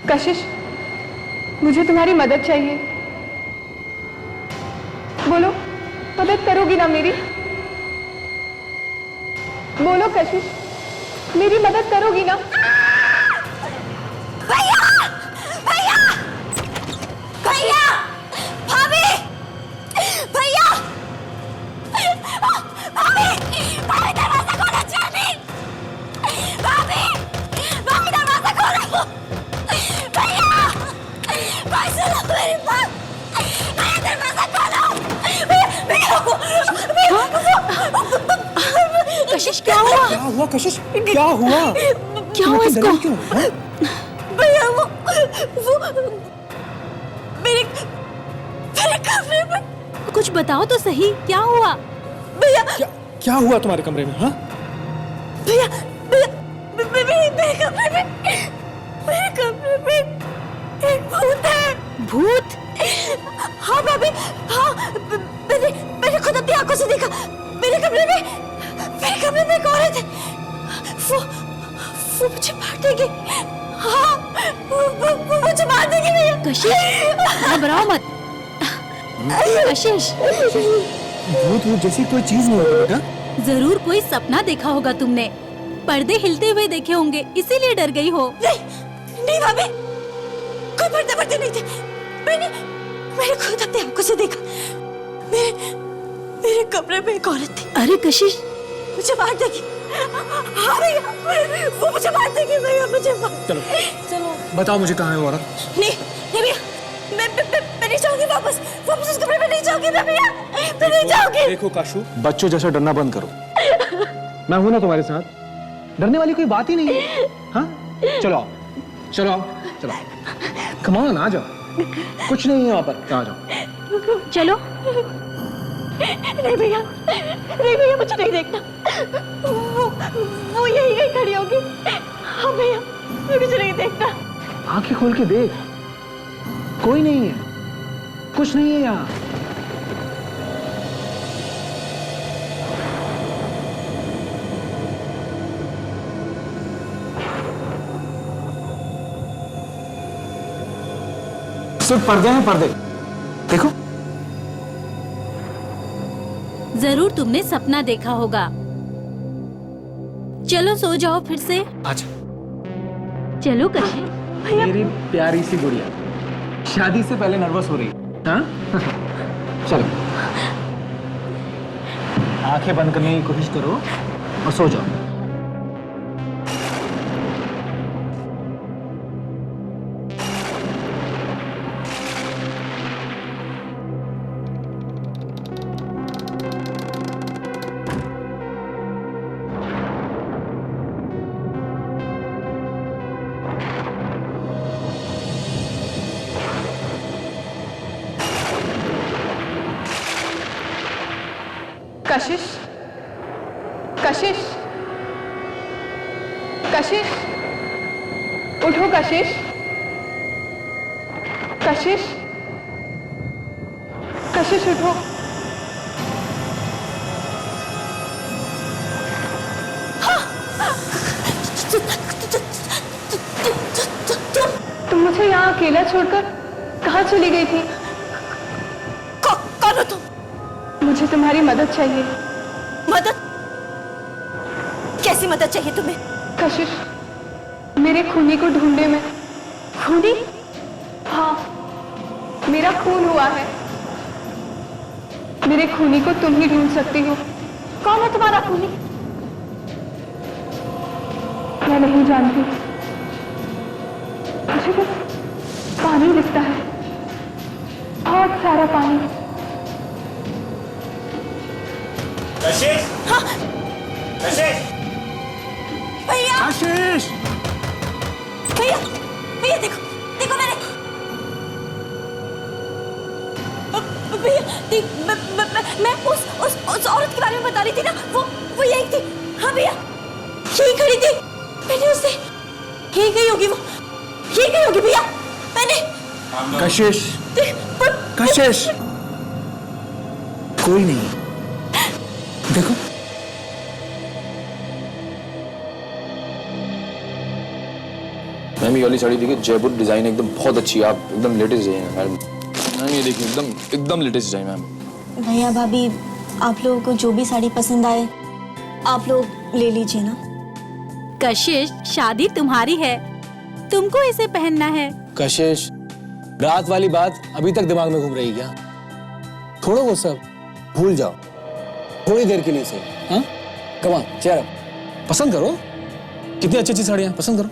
कशिश, मुझे तुम्हारी मदद चाहिए। बोलो, मदद करोगी ना मेरी? बोलो कशिश, मेरी मदद करोगी ना? भैया, भैया, भैया, भाभी, भैया, भाभी, भाभी दरवाजा खोलो, जानी, भाभी, भाभी दरवाजा खोलो, भैया, भाई सुनो मेरी बात, भैया दरवाजा खोलो, भैया, कशिश क्या हुआ? क्या हुआ कशिश? क्या हुआ? क्या हुआ इसको? क्यों? भैया वो मेरे कमरे में। कुछ बताओ तो सही, क्या हुआ? भैया क्या हुआ तुम्हारे कमरे में? हाँ? भैया मेरे कमरे में एक भूत है। भूत? हाँ भाभी, हाँ, मैंने खुद अपनी आंखों से देखा। मेरे कमरे में एक औरत है। वो मुझे मार देगी। हाँ, वो मुझे मार देगी भैया। कशिश, घबराओ मत। कशिश, भूत जैसी कोई चीज नहीं होती बेटा। जरूर कोई सपना देखा होगा तुमने। पर्दे हिलते हुए देखे होंगे, इसीलिए डर गई हो। नहीं भाभी, कोई पर्दे नहीं थे। मैंने खुद अपनी आंखों से देखा। मेरे कमरे में एक औरत थी। अरे कशिश, मुझे मार देगी। हाँ भैया, वो मुझे मार देगी भैया, मुझे मार। चलो बताओ मुझे कहाँ है वो औरत? नहीं भैया, मैं नहीं जाऊंगी वापस उस कमरे में नहीं जाऊंगी मैं भैया, मैं नहीं जाऊंगी। देखो काशू, बच्चों जैसा डरना बंद करो। मैं हूं ना तुम्हारे साथ, डरने वाली कोई बात ही नहीं है। हाँ, चलो चलो चलो, कम ऑन, आ जाओ, कुछ नहीं है वहां पर, आ जाओ। चलो। नहीं भैया, मुझे नहीं देखना। वो यही खड़ी होगी। हाँ भैया, मुझे नहीं देखना। आंखें खोल के देख, कोई नहीं है, कुछ नहीं है यहाँ। सिर्फ पर्दे हैं, पर्दे। देखो, जरूर तुमने सपना देखा होगा। चलो सो जाओ फिर से। अच्छा। चलो कशिश। मेरी प्यारी सी गुड़िया, शादी से पहले नर्वस हो रही, हाँ? चलो, आंखें बंद करने की कोशिश करो और सो जाओ। कशिश, कशिश, कशिश, उठो कशिश, कशिश, कशिश उठो। तुम मुझे यहाँ अकेला छोड़कर कहाँ चली गई थी? कौन हो तुम? मुझे तुम्हारी मदद चाहिए। मदद? कैसी मदद चाहिए तुम्हें? कशिश, मेरे खूनी को ढूंढने में। खूनी? हाँ, मेरा खून हुआ है। मेरे खूनी को तुम ही ढूंढ सकती हो। कौन है तुम्हारा खूनी? मैं नहीं जानती, मुझे बस पानी दिखता है, बहुत सारा पानी। कशिश! हाँ, कशिश! भैया, आशीष! भैया, भैया देखो, देखो मैंने। भैया, मैं उस औरत के बारे में बता रही थी ना, वो यही थी। हाँ भैया, यही खड़ी थी। मैंने उससे, यही गई होगी वो, यही गई होगी भैया। मैंने कशिश, कशिश, कोई नहीं, देखो। मम्मी वाली साड़ी देखिए, जयपुर डिजाइन एकदम बहुत अच्छी है, आप एकदम लेटेस्ट डिजाइन है मैडम। मैम ये देखिए एकदम लेटेस्ट डिजाइन मैम। भैया भाभी, आप लोगों को जो भी साड़ी पसंद आए आप लोग ले लीजिए ना। कशिश, शादी तुम्हारी है, तुमको इसे पहनना है। कशिश, रात वाली बात अभी तक दिमाग में घूम रही क्या? छोड़ो वो सब, भूल जाओ थोड़ी देर के लिए से। हाँ, कम ऑन, चेयर अप, पसंद करो, कितनी अच्छी अच्छी साड़ियां, पसंद करो।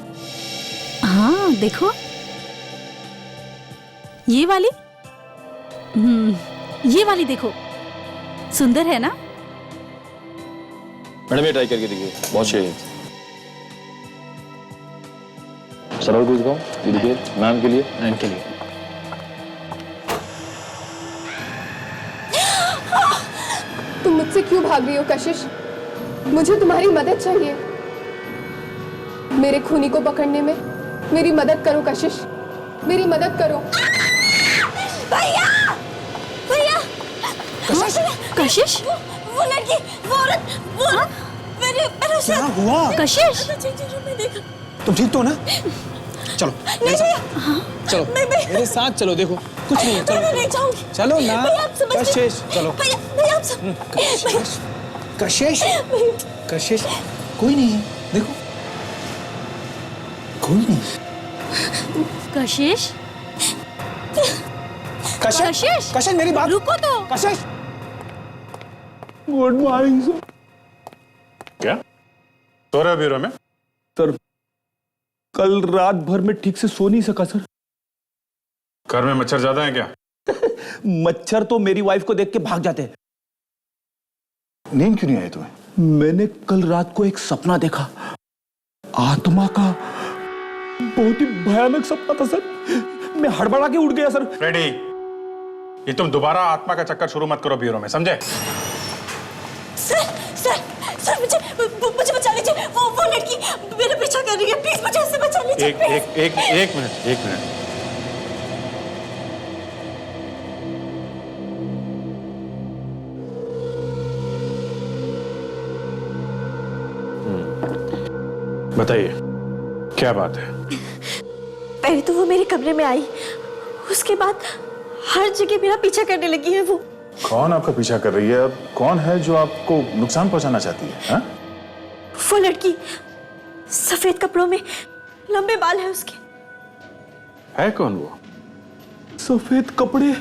हाँ देखो, ये वाली, ये वाली देखो, सुंदर है ना? मैडम ये ट्राई करके देखिए, बहुत सही है। सरल कुछ दिखाओ, ये देखिए मैम के लिए, मैम के लिए। तुम मुझसे क्यों भाग रही हो कशिश? मुझे तुम्हारी मदद चाहिए। मेरे खूनी को पकड़ने में मेरी मदद करो कशिश, मेरी मदद करो। भैया भैया, कशिश, वो लड़की, वो औरत, वो मैंने उसे क्या हुआ? कशिश, मैं देखा। तुम ठीक तो ना? चलो नहीं भैया, चलो मेरे साथ चलो, देखो कुछ नहीं है, मैं चलो नहीं जाऊंगी। चलो ना। भैया आप समझ कशिश, चलो। भैया आप सब कशिश, कशिश, कोई नहीं है, देखो कोई नहीं। कशिश, कशिश, कशिश मेरी बात, रुको तो। कशिश। Good morning sir. क्या सो रहे हो ब्यूरो में? सर कल रात भर में ठीक से सो नहीं सका सर। घर में मच्छर ज्यादा है क्या? मच्छर तो मेरी वाइफ को देख के भाग जाते हैं। नींद क्यों नहीं आई तुम्हें? मैंने कल रात को एक सपना देखा, आत्मा का, बहुत ही भयानक सपना था सर। मैं हड़बड़ा के उठ गया सर। फ्रेडी, ये तुम दोबारा आत्मा का चक्कर शुरू मत करो ब्यूरो में, समझे? सर मुझे बचा लीजिए, वो लड़की मेरा पीछा कर रही है, प्लीज मुझे उससे बचा लीजिए। एक मिनट। बताइए क्या बात है? पहले तो वो मेरे कमरे में आई, उसके बाद हर जगह मेरा पीछा करने लगी है। वो कौन आपका पीछा कर रही है? अब कौन है जो आपको नुकसान पहुंचाना चाहती है? हा? वो लड़की, सफेद कपड़ों में, लंबे बाल है उसके। है कौन वो? सफेद कपड़े,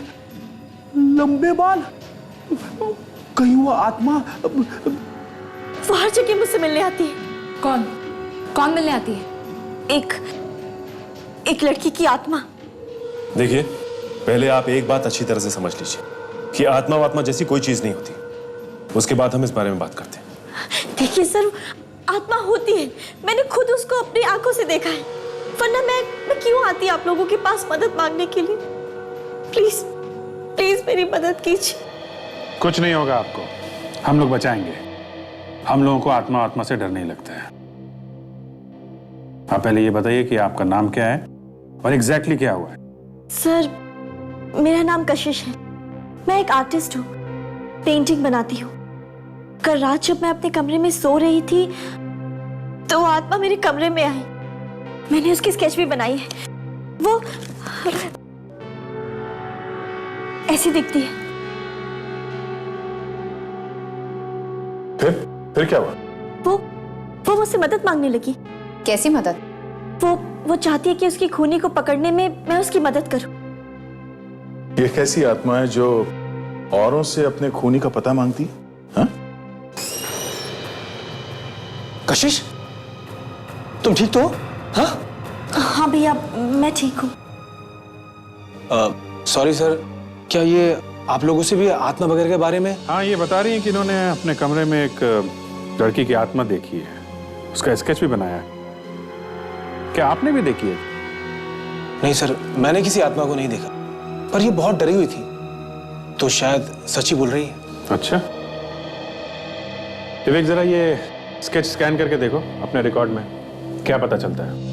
लंबे बाल, कहीं वो आत्मा? वो हर जगह मुझसे मिलने आती है। कौन मिलने आती है? एक लड़की की आत्मा। देखिए, पहले आप एक बात अच्छी तरह से समझ लीजिए कि आत्मा जैसी कोई चीज नहीं होती, उसके बाद हम इस बारे में बात करते हैं। देखिए सर, आत्मा होती है, मैंने खुद उसको अपनी आंखों से देखा है, वरना मैं क्यों आती आप लोगों के पास मदद मांगने के लिए? प्लीज मेरी मदद कीजिए। कुछ नहीं होगा आपको, हम लोग बचाएंगे। हम लोगों को आत्मा से डर नहीं लगता है। आप पहले ये बताइए कि आपका नाम क्या है और एग्जैक्टली क्या हुआ है? सर, मेरा नाम कशिश है, मैं एक आर्टिस्ट हूँ, पेंटिंग बनाती हूँ। कल रात जब मैं अपने कमरे में सो रही थी तो वो आत्मा मेरे कमरे में आई। मैंने उसकी स्केच भी बनाई है, वो ऐसी दिखती है। फिर क्या हुआ? वो मुझसे मदद मांगने लगी। कैसी मदद? वो चाहती है कि उसकी खूनी को पकड़ने में मैं उसकी मदद करूं। ये कैसी आत्मा है जो औरों से अपने खूनी का पता मांगती है? हाँ? कशिश, तुम ठीक तो हो? हाँ भैया, मैं ठीक हूँ। सॉरी सर, क्या ये आप लोगों से भी आत्मा वगैरह के बारे में? हाँ, ये बता रही हैं कि इन्होंने अपने कमरे में एक लड़की की आत्मा देखी है, उसका स्केच भी बनाया है। क्या आपने भी देखी है? नहीं सर, मैंने किसी आत्मा को नहीं देखा, पर ये बहुत डरी हुई थी, तो शायद सच ही बोल रही है। अच्छा, विवेक जरा ये स्केच स्कैन करके देखो अपने रिकॉर्ड में, क्या पता चलता है।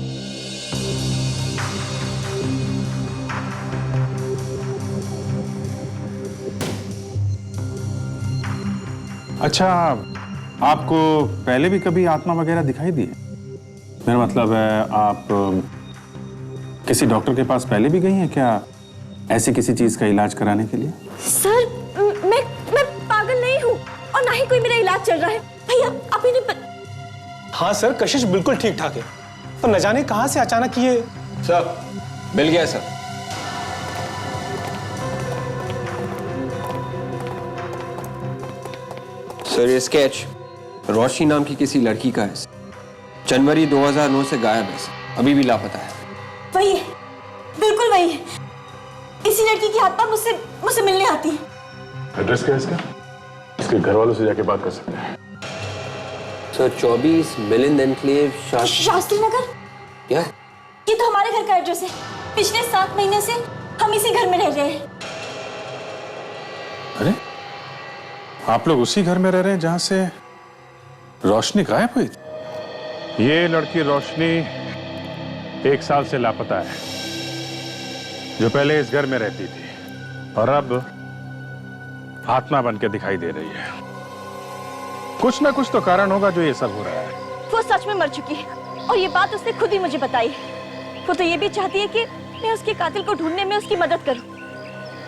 अच्छा, आपको पहले भी कभी आत्मा वगैरह दिखाई दी? मेरा मतलब है, आप किसी डॉक्टर के पास पहले भी गई हैं क्या ऐसी किसी चीज का इलाज कराने के लिए? सर मैं पागल नहीं हूँ और ना ही कोई मेरा इलाज चल रहा है। भैया आप इन्हें हाँ सर, कशिश बिल्कुल ठीक ठाक है, पर न जाने कहां से अचानक ये। सर मिल गया सर। सर ये स्केच रोशनी नाम की किसी लड़की का है। जनवरी 2009 से गायब है, अभी भी लापता है। वही है, बिल्कुल वही है। इसी लड़की की आत्मा मुझसे मिलने आती है। एड्रेस क्या है इसका? इसके घर वालों से जाके बात कर सकते हैं। Sir 24 Milind enclave Shastri Nagar. क्या? ये तो हमारे घर का एड्रेस है। पिछले 7 महीने से हम इसी घर में रह रहे हैं। अरे आप लोग उसी घर में रह रहे हैं जहां से रोशनी गायब हुई थी? ये लड़की रोशनी 1 साल से लापता है, जो पहले इस घर में रहती थी और अब आत्मा बनकर दिखाई दे रही है। कुछ ना कुछ तो कारण होगा जो ये सब हो रहा है। वो सच में मर चुकी है और ये बात उसने खुद ही मुझे बताई है। वो तो ये भी चाहती है कि मैं उसके कातिल को ढूंढने में उसकी मदद करूं।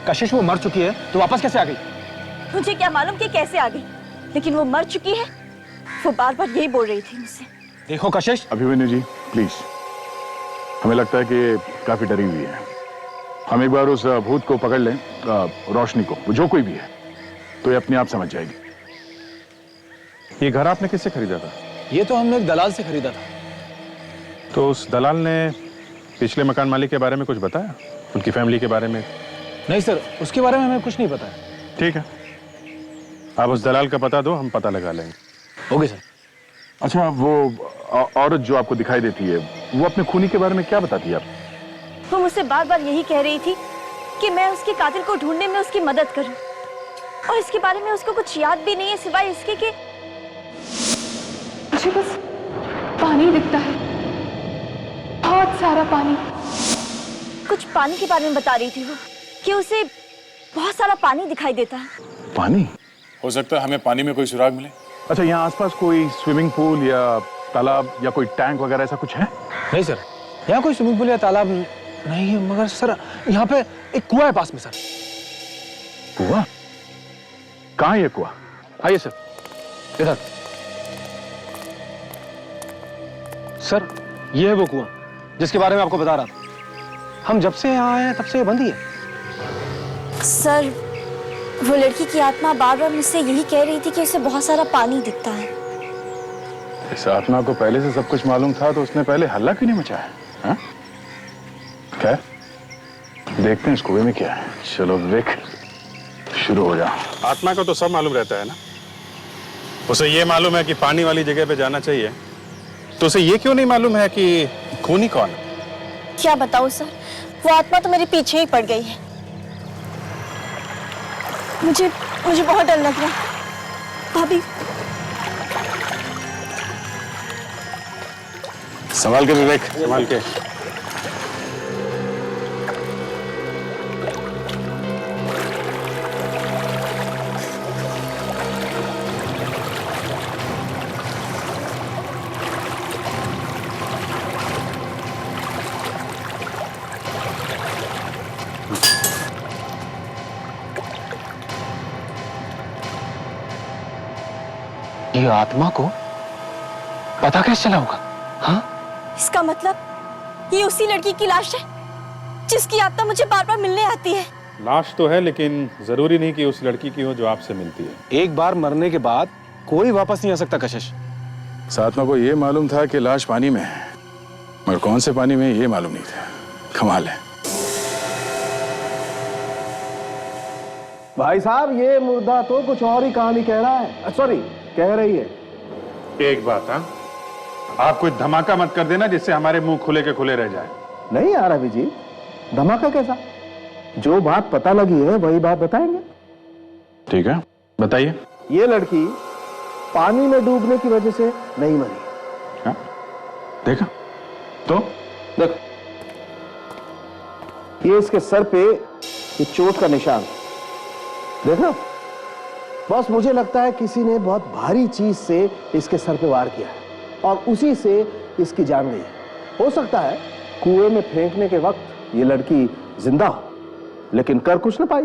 कशिश वो मर चुकी है तो वापस कैसे आ गई? मुझे क्या मालूम कि कैसे आ गई, लेकिन वो मर चुकी है। वो बार बार यही बोल रही थी मुझसे। देखो कशिश, अभिमन्यु जी प्लीज, हमें लगता है कि ये काफी डरी हुई है। हम एक बार उस भूत को पकड़ लें, रोशनी को, वो जो कोई भी है, तो ये अपने आप समझ जाएगी। ये घर आपने किससे खरीदा था? ये तो हमने एक दलाल से खरीदा था। तो उस दलाल ने पिछले मकान मालिक के बारे में कुछ बताया, उनकी फैमिली के बारे में? नहीं सर, उसके बारे में हमें कुछ नहीं पता है। ठीक है, आप उस दलाल का पता दो, हम पता लगा लेंगे। Okay sir. अच्छा, वो औरत जो आपको दिखाई देती है, वो अपने खूनी के बारे में क्या बताती है आप? वो मुझसे बार बार यही कह रही थी कि मैं उसके कातिल को ढूंढने में उसकी मदद करूं, और इसके बारे में उसको कुछ याद भी नहीं है सिवाय इसके कि मुझे बस पानी दिखता है, बहुत सारा पानी। कुछ पानी के बारे में बता रही थी वो, कि उसे बहुत सारा पानी दिखाई देता है। पानी? हो सकता है हमें पानी में कोई सुराग मिले। अच्छा, यहाँ आसपास कोई स्विमिंग पूल या तालाब या कोई टैंक वगैरह ऐसा कुछ है? नहीं सर, यहाँ कोई स्विमिंग पूल या तालाब नहीं है, मगर सर यहाँ पे एक कुआं है पास में सर। कुआं? कहाँ है ये कुआं? आइए सर, इधर। सर ये है वो कुआं जिसके बारे में आपको बता रहा था। हम जब से यहाँ आए हैं तब से ये बंद ही है। सर वो लड़की की आत्मा बार बार मुझसे यही कह रही थी कि उसे बहुत सारा पानी दिखता है। इस आत्मा को पहले से सब कुछ मालूम था तो उसने पहले हल्ला क्यों नहीं मचाया? हाँ? क्या? देखते हैं इस कुएं में क्या है। चलो देख, शुरू हो जा। आत्मा को तो सब मालूम रहता है ना। उसे ये मालूम है कि पानी वाली जगह पे जाना चाहिए, तो उसे ये क्यों नहीं मालूम है कि खूनी कौन है? क्या बताऊं सर, वो आत्मा तो मेरे पीछे ही पड़ गई है। मुझे बहुत डर लग रहा है। भाभी, संभाल के विवेक, संभाल के। ये आत्मा को पता कैसे चला होगा? हाँ? इसका मतलब ये उसी लड़की की लाश है जिसकी आत्मा मुझे बार बार मिलने आती है। लाश तो है, लेकिन जरूरी नहीं कि उस लड़की की हो जो आपसे मिलती है। एक बार मरने के बाद कोई वापस नहीं आ सकता कशिश। सातमा को ये मालूम था कि लाश पानी में है, मगर कौन से पानी में ये मालूम नहीं था। कमाल है। भाई साहब, ये मुर्दा तो कुछ और ही कहानी कह रहा है, सॉरी कह रही है। एक बात, हाँ, आप कोई धमाका मत कर देना जिससे हमारे मुंह खुले के खुले रह जाए। नहीं यार अभिजीत, धमाका कैसा? जो बात पता लगी है वही बात बताएंगे। ठीक है, बताइए। ये लड़की पानी में डूबने की वजह से नहीं मरी। हाँ? देखा तो? देखो, ये इसके सर पे ये चोट का निशान, देखो। बस मुझे लगता है किसी ने बहुत भारी चीज से इसके सर पे वार किया है और उसी से इसकी जान गई है। हो सकता है कुएं में फेंकने के वक्त ये लड़की जिंदा हो, लेकिन कर कुछ न पाई।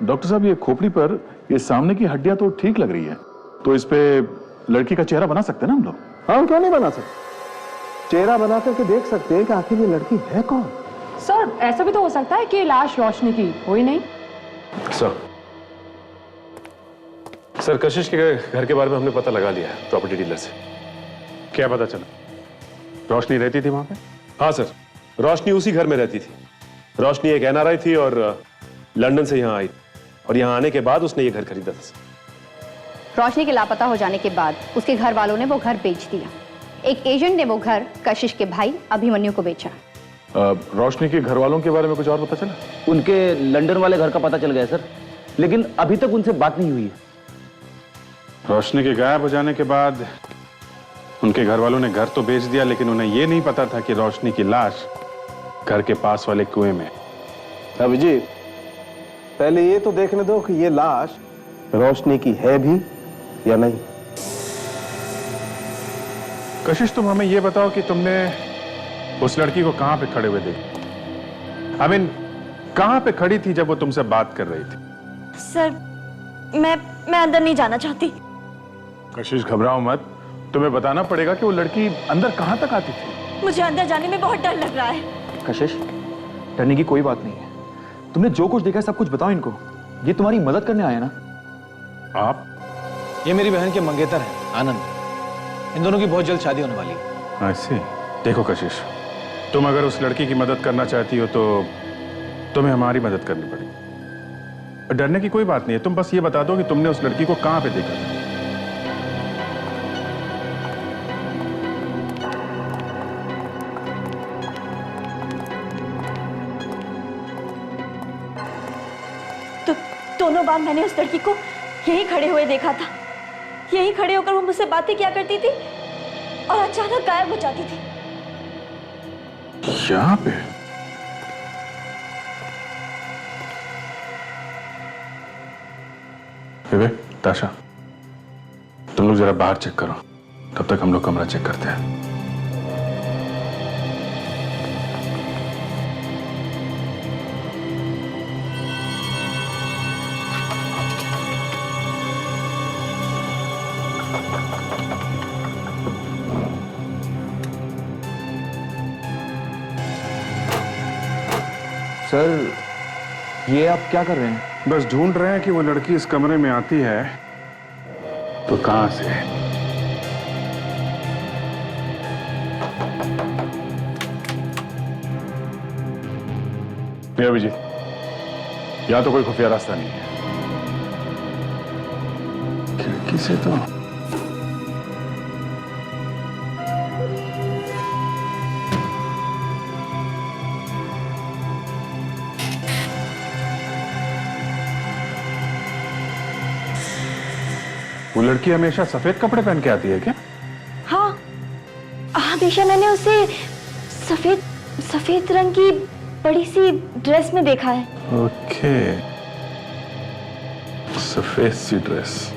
डॉक्टर साहब, ये खोपड़ी पर ये सामने की हड्डियां तो ठीक लग रही है, तो इस पे लड़की का चेहरा बना सकते हैं ना हम लोग? हाँ, क्यों नहीं बना सकते? चेहरा बना करके देख सकते हैं कि आखिर ये लड़की है कौन। सर, ऐसा भी तो हो सकता है कि लाश रोशनी की हो ही नहीं। सर, कशिश के घर के बारे में हमने पता लगा लिया है प्रॉपर्टी डीलर से। क्या पता चला? रोशनी रहती थी वहां पे? हाँ सर, रोशनी उसी घर में रहती थी। रोशनी एक NRI थी और लंदन से यहाँ आई, और यहाँ आने के बाद उसने ये घर खरीदा था। रोशनी के लापता हो जाने के बाद उसके घर वालों ने वो घर बेच दिया। एक एजेंट ने वो घर कशिश के भाई अभिमन्यु को बेचा। रोशनी के घर वालों के बारे में कुछ और पता चला? उनके लंदन वाले घर का पता चल गया सर, लेकिन अभी तक उनसे बात नहीं हुई है। रोशनी के गायब हो जाने के बाद उनके घर वालों ने घर तो बेच दिया, लेकिन उन्हें यह नहीं पता था कि रोशनी की लाश घर के पास वाले कुएं में। अभिजीत, पहले ये तो देखने दो कि ये लाश रोशनी की है भी या नहीं। कशिश, तुम हमें यह बताओ कि तुमने उस लड़की को कहां पे खड़े हुए देखा? आई मीन, कहां पे खड़ी थी जब वो तुमसे बात कर रही थी? सर, मैं अंदर नहीं जाना चाहती। कशिश, घबराओ मत, तुम्हें बताना पड़ेगा कि वो लड़की अंदर कहां तक आती थी। मुझे अंदर जाने में बहुत डर लग रहा है। कशिश, डरने की कोई बात नहीं है। तुमने जो कुछ देखा है सब कुछ बताओ इनको। ये तुम्हारी मदद करने आए ना। आप? ये मेरी बहन के मंगेतर हैं, आनंद। इन दोनों की बहुत जल्द शादी होने वाली है। ऐसे? देखो कशिश, तुम अगर उस लड़की की मदद करना चाहती हो तो तुम्हें हमारी मदद करनी पड़ेगी। डरने की कोई बात नहीं है, तुम बस ये बता दो कि तुमने उस लड़की को कहां पे देखा था। तो दोनों बार मैंने उस लड़की को यहीं खड़े हुए देखा था। यहीं खड़े होकर वो मुझसे बातें किया करती थी और अचानक गायब हो जाती थी। यहाँ पे? विवेक, ताशा, तुम लोग जरा बाहर चेक करो, तब तक हम लोग कमरा चेक करते हैं। सर, ये आप क्या कर रहे हैं? बस ढूंढ रहे हैं कि वो लड़की इस कमरे में आती है तो कहां से। नहीं अभिजीत, यहां तो कोई खुफिया रास्ता नहीं है। खिड़की से तो वो लड़की हमेशा सफेद कपड़े पहन के आती है क्या? हाँ, हमेशा मैंने उसे सफेद रंग की बड़ी सी ड्रेस में देखा है। ओके, सफेद सी ड्रेस।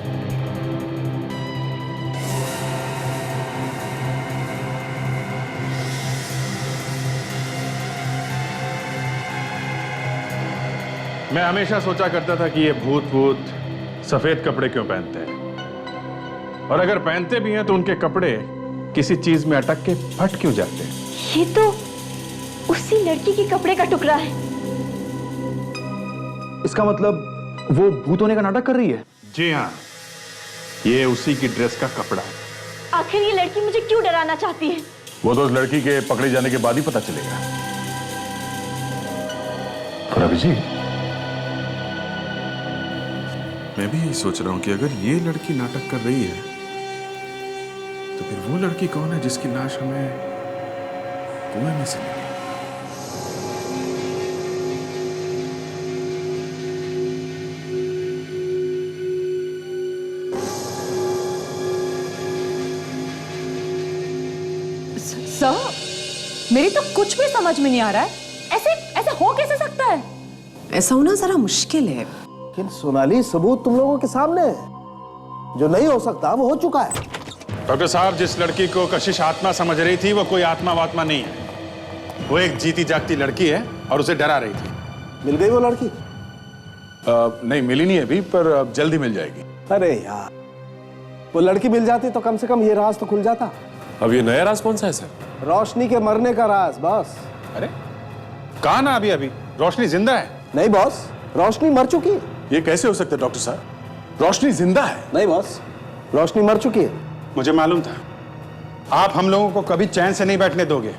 मैं हमेशा सोचा करता था कि ये भूत सफेद कपड़े क्यों पहनते हैं, और अगर पहनते भी हैं तो उनके कपड़े किसी चीज में अटक के फट क्यों जाते हैं। ये तो उसी लड़की के कपड़े का टुकड़ा है। इसका मतलब वो भूत होने का नाटक कर रही है? जी हाँ, ये उसी की ड्रेस का कपड़ा है। आखिर ये लड़की मुझे क्यों डराना चाहती है? वो तो उस लड़की के पकड़े जाने के बाद ही पता चलेगा। पर अभिजीत, मैं भी यही सोच रहा हूं कि अगर ये लड़की नाटक कर रही है तो फिर वो लड़की कौन है जिसकी लाश हमें कुएं में से मिली? सर, मेरी तो कुछ भी समझ में नहीं आ रहा है। ऐसे हो कैसे सकता है? ऐसा होना जरा मुश्किल है। लेकिन सोनाली, सबूत तुम लोगों के सामने है। जो नहीं हो सकता वो हो चुका है। डॉक्टर साहब, जिस लड़की को कशिश आत्मा समझ रही थी वो कोई आत्मा वात्मा नहीं है। वो एक जीती जागती लड़की है और उसे डरा रही थी। मिल गई वो लड़की? नहीं मिली नहीं अभी, पर अब जल्दी मिल जाएगी। अरे यार, वो लड़की मिल जाती तो कम से कम ये राज तो खुल जाता। अब ये नया राज कौन सा है सर? रोशनी के मरने का राज बॉस। अरे कहा ना अभी अभी रोशनी जिंदा है। नहीं बॉस, रोशनी मर चुकी है। ये कैसे हो सकता है डॉक्टर साहब? रोशनी जिंदा है। नहीं बॉस, रोशनी मर चुकी है। मुझे मालूम था आप हम लोगों को कभी चैन से नहीं बैठने दोगे।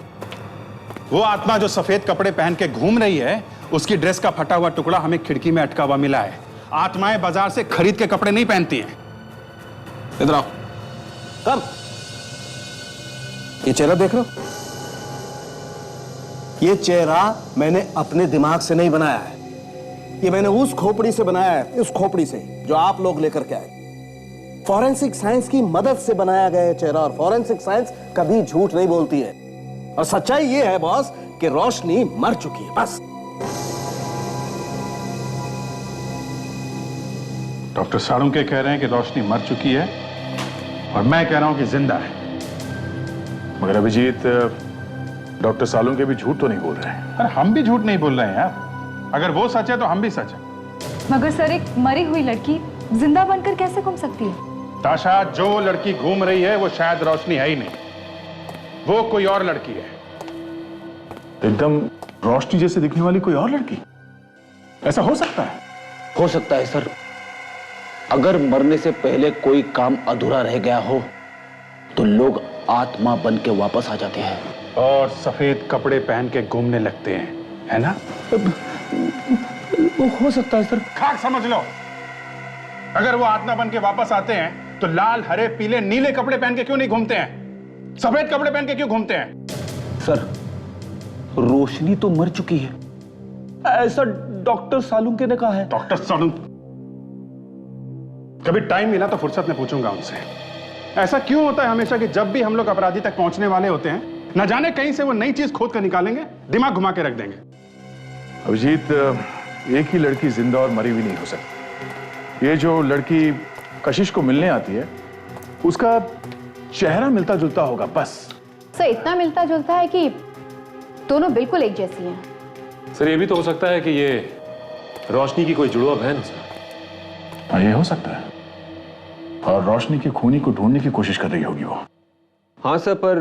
वो आत्मा जो सफेद कपड़े पहन के घूम रही है, उसकी ड्रेस का फटा हुआ टुकड़ा हमें खिड़की में अटका हुआ मिला है। आत्माएं बाजार से खरीद के कपड़े नहीं पहनती हैं। इधर आओ। कब? ये चेहरा देख रहे हो? ये चेहरा मैंने अपने दिमाग से नहीं बनाया है। ये मैंने उस खोपड़ी से बनाया है, उस खोपड़ी से जो आप लोग लेकर के आए। फॉरेंसिक साइंस की मदद से बनाया गया चेहरा, और फॉरेंसिक साइंस कभी झूठ नहीं बोलती है। और सच्चाई ये है बॉस कि रोशनी मर चुकी है, बस। डॉक्टर साळुंके कह रहे हैं कि रोशनी मर चुकी है और मैं कह रहा हूं कि जिंदा है। मगर अभिजीत, डॉक्टर साळुंके भी झूठ तो नहीं बोल रहे हैं। अरे हम भी झूठ नहीं बोल रहे हैं यार। अगर वो सच है तो हम भी सच है। मगर सर, एक मरी हुई लड़की जिंदा बनकर कैसे घूम सकती है? ताशा, जो लड़की घूम रही है वो शायद रोशनी है ही नहीं, वो कोई और लड़की है। एकदम रोशनी जैसे दिखने वाली कोई और लड़की? ऐसा हो सकता है? हो सकता है सर। अगर मरने से पहले कोई काम अधूरा रह गया हो तो लोग आत्मा बन के वापस आ जाते हैं और सफेद कपड़े पहन के घूमने लगते हैं, है ना? वो हो सकता है सर। खाक समझ लो। अगर वो आत्मा बन के वापस आते हैं तो लाल, हरे, पीले, नीले कपड़े पहन के क्यों नहीं घूमते हैं? सफेद कपड़े पहन के क्यों घूमते हैं? सर, रोशनी तो मर चुकी है, ऐसा डॉक्टर सालुंके ने कहा है। डॉक्टर सालुंके? कभी टाइम मिला तो फुर्सत में पूछूंगा उनसे। ऐसा क्यों होता है हमेशा कि जब भी हम लोग अपराधी तक पहुंचने वाले होते हैं, न जाने कहीं से वो नई चीज खोद कर निकालेंगे, दिमाग घुमा के रख देंगे। अभिजीत, एक ही लड़की जिंदा और मरी हुई नहीं हो सकती। ये जो लड़की कशिश को मिलने आती है, उसका चेहरा मिलता जुलता होगा, बस। सर, इतना मिलता जुलता है कि दोनों बिल्कुल एक जैसी हैं। सर ये भी तो हो सकता है कि ये रोशनी की कोई जुड़वा बहन है। हाँ, ये हो सकता है। और रोशनी की खूनी को ढूंढने की कोशिश कर रही होगी वो। हाँ सर, पर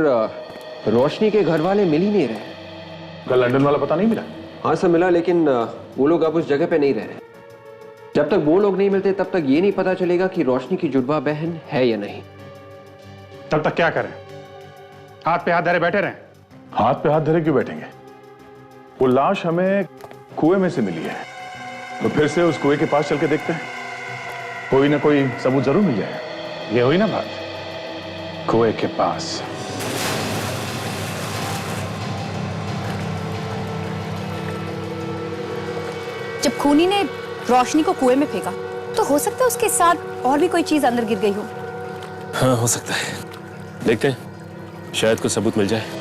रोशनी के घर वाले मिल ही नहीं रहे। कल लंदन वाला पता नहीं मिला? हाँ सर, मिला, लेकिन वो लोग अब उस जगह पे नहीं रह रहे। जब तक वो लोग नहीं मिलते तब तक ये नहीं पता चलेगा कि रोशनी की जुड़वा बहन है या नहीं। तब तक क्या करें? हाथ पे हाथ धरे बैठे रहें? हाथ पे हाथ धरे क्यों बैठेंगे? वो लाश हमें कुएं में से मिली है, तो फिर से उस कुएं के पास चल के देखते हैं। कोई ना कोई सबूत जरूर मिल जाएगा। ये हुई ना बात, कुएं के पास। जब खूनी ने रोशनी को कुएं में फेंका तो हो सकता है उसके साथ और भी कोई चीज अंदर गिर गई हो। हाँ हो सकता है, देखते हैं, शायद कुछ सबूत मिल जाए।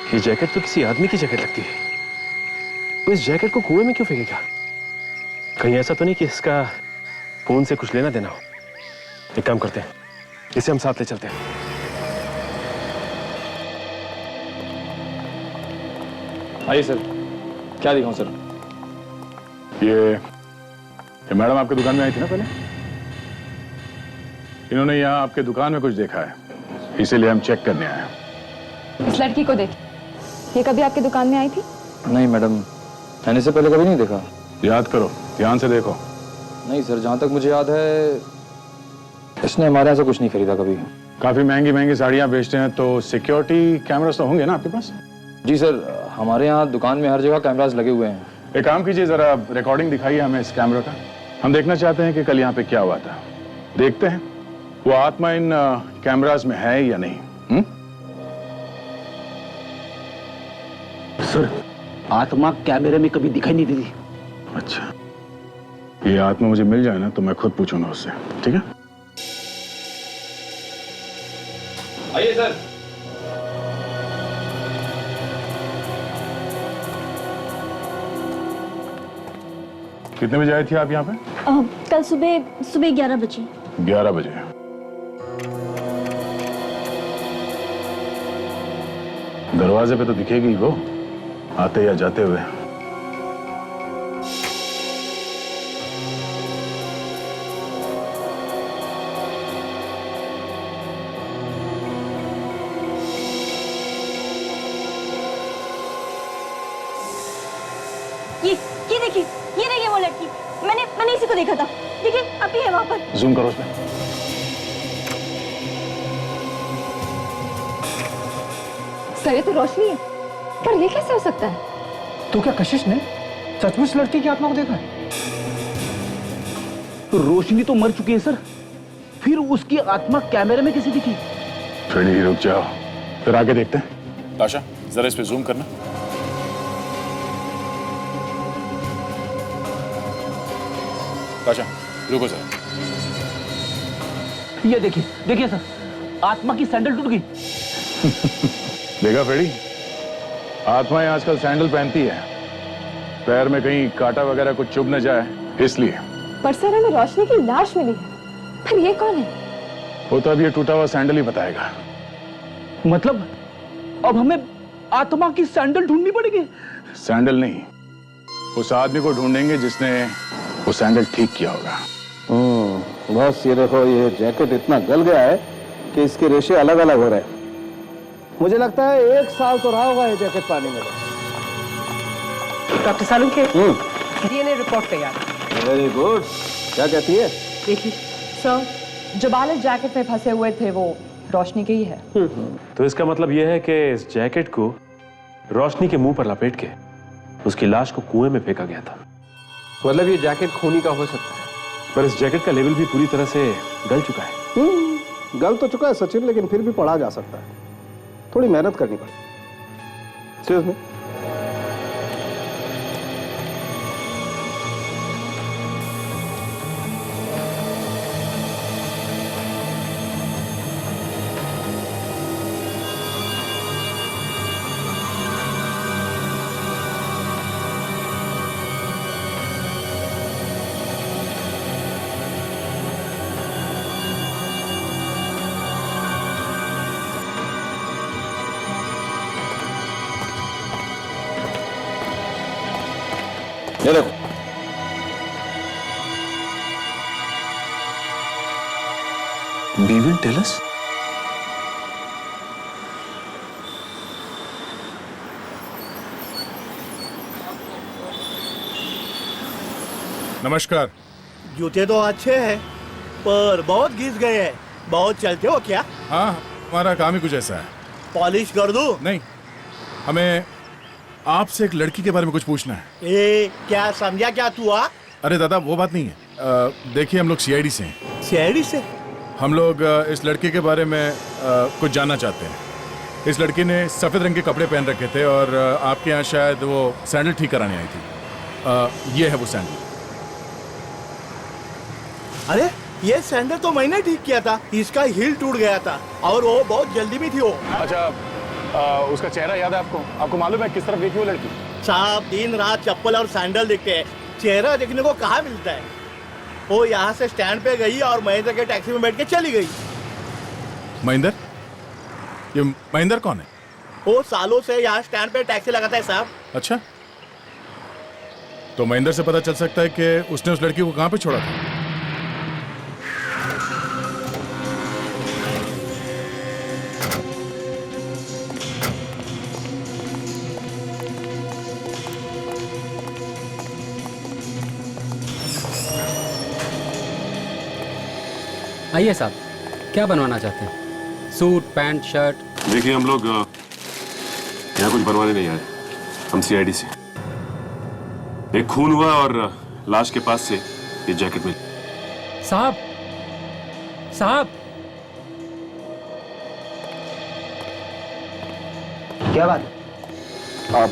ये जैकेट तो किसी आदमी की जैकेट लगती है। तो इस जैकेट को कुएं में क्यों फेंकेगा? कहीं ऐसा तो नहीं कि इसका खून से कुछ लेना देना हो? एक काम करते हैं, इसे हम साथ ले चलते हैं। आइए सर, क्या दिखाऊं सर? ये मैडम आपकी दुकान में आई थी ना पहले? इन्होंने यहाँ आपके दुकान में कुछ देखा है, इसीलिए हम चेक करने आए हैं। इस लड़की को देख, ये कभी आपकी दुकान में आई थी? नहीं मैडम, मैंने इसे पहले कभी नहीं देखा। याद करो, ध्यान से देखो। नहीं सर, जहां तक मुझे याद है इसने हमारे यहाँ से कुछ नहीं खरीदा कभी। काफी महंगी महंगी साड़ियाँ बेचते हैं, तो सिक्योरिटी कैमरास तो होंगे ना आपके पास? जी सर, हमारे यहाँ दुकान में हर जगह कैमरास लगे हुए हैं। एक काम कीजिए, जरा रिकॉर्डिंग दिखाइए हमें इस कैमरा का। हम देखना चाहते हैं कि कल यहाँ पे क्या हुआ था। देखते हैं वो आत्मा इन कैमरास में है या नहीं। सर, आत्मा कैमरे में कभी दिखाई नहीं देती। अच्छा, ये आत्मा मुझे मिल जाए ना तो मैं खुद पूछूंगा उससे, ठीक है? आइए सर। कितने बजे आई थी आप यहाँ पे? कल सुबह 11 बजे। 11 बजे। दरवाजे पे तो दिखेगी वो आते या जाते हुए। ये देखिए वो लड़की। मैंने इसी को देखा था। देखिए अभी है वहां पर। जूम करो उसमें। सर ये तो रोशनी है, पर ये कैसे हो सकता है? तो क्या कशिश ने सचमुच लड़की की आत्मा को देखा है? तो रोशनी तो मर चुकी है सर, फिर उसकी आत्मा कैमरे में कैसे दिखी? फ्रेडी रुक जाओ, फिर आगे देखते हैं। ताशा जरा इस पे जूम करना। ताशा रुको सर। ये देखिए सर, आत्मा की सैंडल टूट गई। देखा फ्रेडी, आत्माएं आजकल सैंडल पहनती है, पैर में कहीं कांटा वगैरह कुछ चुभ न जाए इसलिए। पर सर हमें रोशनी की लाश मिली है, पर ये कौन है? वो तो अब ये टूटा हुआ सैंडल ही बताएगा। मतलब अब हमें आत्मा की सैंडल ढूंढनी पड़ेगी? सैंडल नहीं, उस आदमी को ढूंढेंगे जिसने वो सैंडल ठीक किया होगा। बस ये देखो, ये जैकेट इतना गल गया है कि इसके रेशे अलग अलग हो रहे हैं। मुझे लगता है 1 साल तो रहा होगा ये जैकेट पानी में। डॉक्टर सालुंखे, डीएनए रिपोर्ट तैयार। Very good. क्या कहती है? देखिए सर, जो बाल इस जैकेट में फंसे हुए थे वो रोशनी के ही है। तो इसका मतलब यह है कि इस जैकेट को रोशनी के मुंह पर लपेट के उसकी लाश को कुएं में फेंका गया था। मतलब ये जैकेट खूनी का हो सकता है, पर इस जैकेट का लेवल भी पूरी तरह से गल चुका है। गल तो चुका है सचिन, लेकिन फिर भी पढ़ा जा सकता है। थोड़ी मेहनत करनी पड़ेगी। सीरियस में। ये देखो, They will tell us? नमस्कार। जूते तो अच्छे हैं, पर बहुत घिस गए हैं। बहुत चलते हो क्या? हाँ, हमारा काम ही कुछ ऐसा है। पॉलिश कर दूं? नहीं, हमें आपसे एक लड़की के बारे में कुछ पूछना है। क्या समझा क्या तू? अरे दादा वो बात नहीं है। देखिए हम लोग सीआईडी से हैं। सीआईडी से? हम लोग इस लड़के के बारे में कुछ जानना चाहते हैं। इस लड़की ने सफ़ेद रंग के कपड़े पहन रखे थे और आपके यहाँ शायद वो सैंडल ठीक कराने आई थी। ये है वो सैंडल। अरे ये सैंडल तो मैंने ठीक किया था, इसका हील टूट गया था और वो बहुत जल्दी में थी वो। अच्छा, उसका चेहरा याद है आपको? आपको मालूम है किस तरफ देखी वो लड़की? साहब दिन रात चप्पल और सैंडल दिखते हैं, चेहरा देखने को कहाँ मिलता है। वो यहाँ से स्टैंड पे गई और महेंद्र के टैक्सी में बैठ के चली गई। महेंद्र? ये महेंद्र कौन है? वो सालों से यहाँ स्टैंड पे टैक्सी लगाता है साहब। अच्छा, तो महेंद्र से पता चल सकता है कि उसने उस लड़की को कहाँ पे छोड़ा था। आइए साहब, क्या बनवाना चाहते हैं? Suit, pant, shirt? देखिए हम लोग यहाँ कुछ बनवाने नहीं आए, हम सीआईडी से। एक खून हुआ और लाश के पास से ये जैकेट मिली। साहब, साहब, क्या बात है? आप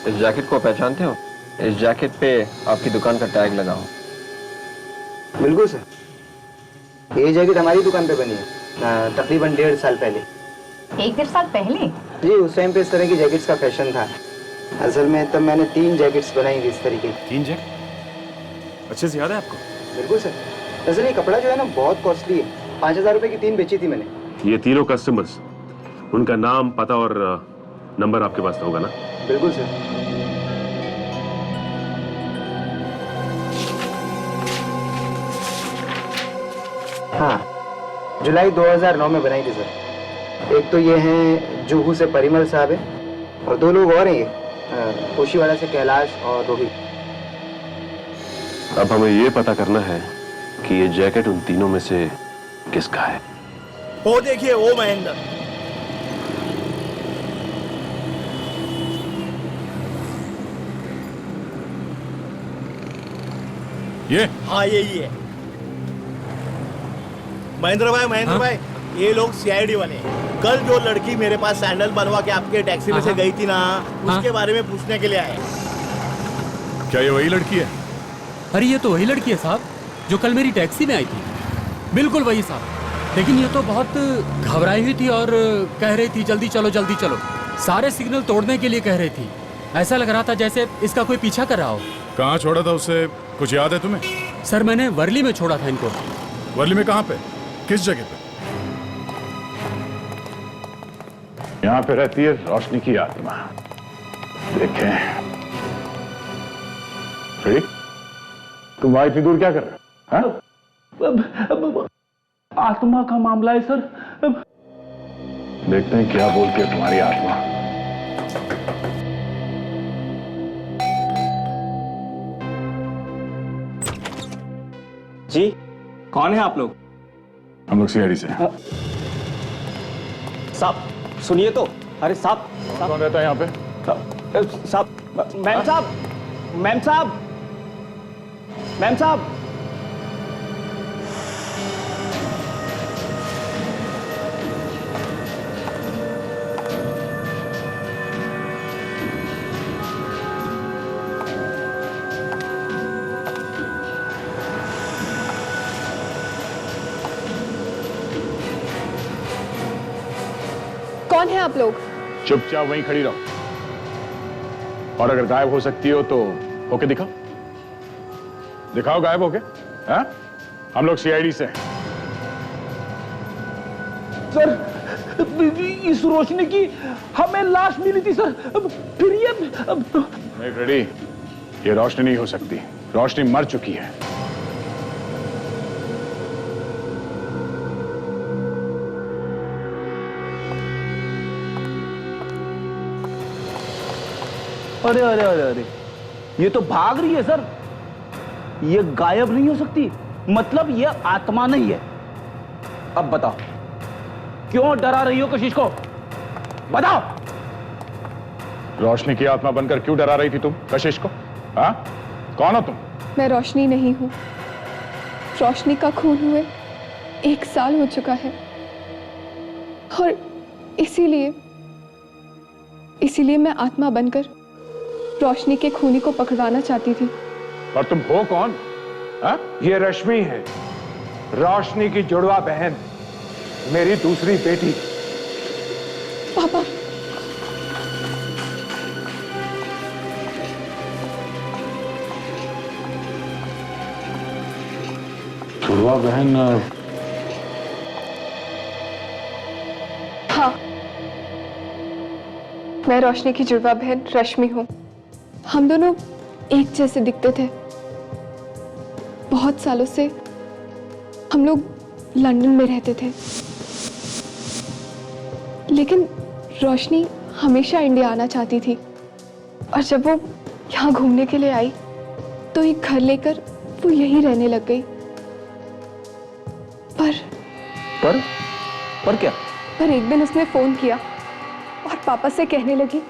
इस जैकेट को पहचानते हो? इस जैकेट पे आपकी दुकान का टैग लगा हो। बिल्कुल सर, ये जैकेट हमारी दुकान पे बनी है तकरीबन 1.5 साल पहले। 1-1.5 साल पहले? जी, उस टाइम पे इस तरह की जैकेट्स का फैशन था। असल में तब मैंने 3 जैकेट्स बनाई थी इस तरीके की। 3 जैकेट? अच्छे से याद है आपको? बिल्कुल सर। असल ये कपड़ा जो है ना बहुत कॉस्टली है। 5000 रुपए की 3 बेची थी मैंने। ये तीनों कस्टमर्स, उनका नाम, पता और नंबर आपके पास होगा ना? बिल्कुल सर। हाँ, जुलाई 2009 में बनाई थी सर। एक तो ये हैं जुहू से परिमल साहब है और 2 लोग और हैं ये, कोशीवाड़ा से कैलाश और रोहित। अब हमें ये पता करना है कि ये जैकेट उन तीनों में से किसका है। वो देखिए, वो महेंद्र। ये? हाँ, यही है। महेंद्र भाई, ये लोग सीआईडी वाले हैं। कल जो लड़की मेरे पास सैंडल बनवा के आपके टैक्सी में से गई थी ना, उसके बारे में पूछने के लिए आए। क्या ये वही लड़की है? अरे ये तो वही लड़की है साहब जो कल मेरी टैक्सी में आई थी। बिल्कुल वही साहब। लेकिन ये तो बहुत घबराई हुई थी और कह रही थी जल्दी चलो जल्दी चलो। सारे सिग्नल तोड़ने के लिए कह रही थी। ऐसा लग रहा था जैसे इसका कोई पीछा कर रहा हो। कहाँ छोड़ा था उसे, कुछ याद है तुम्हें? सर मैंने वर्ली में छोड़ा था इनको। वर्ली में कहाँ पे, किस जगह पे? यहाँ पे रहती है रोशनी की आत्मा। देखें फ्रेडी, तुम वहां इतनी दूर क्या कर रहे हो? आत्मा का मामला है सर। देखते हैं क्या बोलती है तुम्हारी आत्मा। जी, कौन है आप लोग? हम लोग सीआईडी से। साहब सुनिए तो। अरे साहब, कौन रहता है यहाँ पे? साहब, मैम साहब, मैम साहब, मैम साहब। कौन है आप लोग? चुपचाप वहीं खड़ी रहो, और अगर गायब हो सकती हो तो होके दिखाओ। दिखाओ गायब होके। हाँ? हम लोग सीआईडी से हैं। सर, इस रोशनी की हमें लाश मिली थी सर। फिर ये नहीं फ्रेडी, ये रोशनी नहीं हो सकती। रोशनी मर चुकी है। अरे अरे अरे अरे, ये तो भाग रही है सर। ये गायब नहीं हो सकती, मतलब ये आत्मा नहीं है। अब बताओ, क्यों डरा रही हो कशिश को? बताओ। रोशनी की आत्मा बनकर क्यों डरा रही थी तुम कशिश को? हाँ? कौन हो तुम? मैं रोशनी नहीं हूं। रोशनी का खून हुए 1 साल हो चुका है और इसीलिए मैं आत्मा बनकर रोशनी के खूनी को पकड़वाना चाहती थी। और तुम हो कौन? हा? ये रश्मि है, रोशनी की जुड़वा बहन, मेरी दूसरी बेटी। पापा, जुड़वा बहन? हाँ, मैं रोशनी की जुड़वा बहन रश्मि हूँ। हम दोनों एक जैसे दिखते थे। बहुत सालों से हम लोग लंदन में रहते थे, लेकिन रोशनी हमेशा इंडिया आना चाहती थी और जब वो यहाँ घूमने के लिए आई तो एक घर लेकर वो यहीं रहने लग गई। पर क्या? पर एक दिन उसने फोन किया और पापा से कहने लगी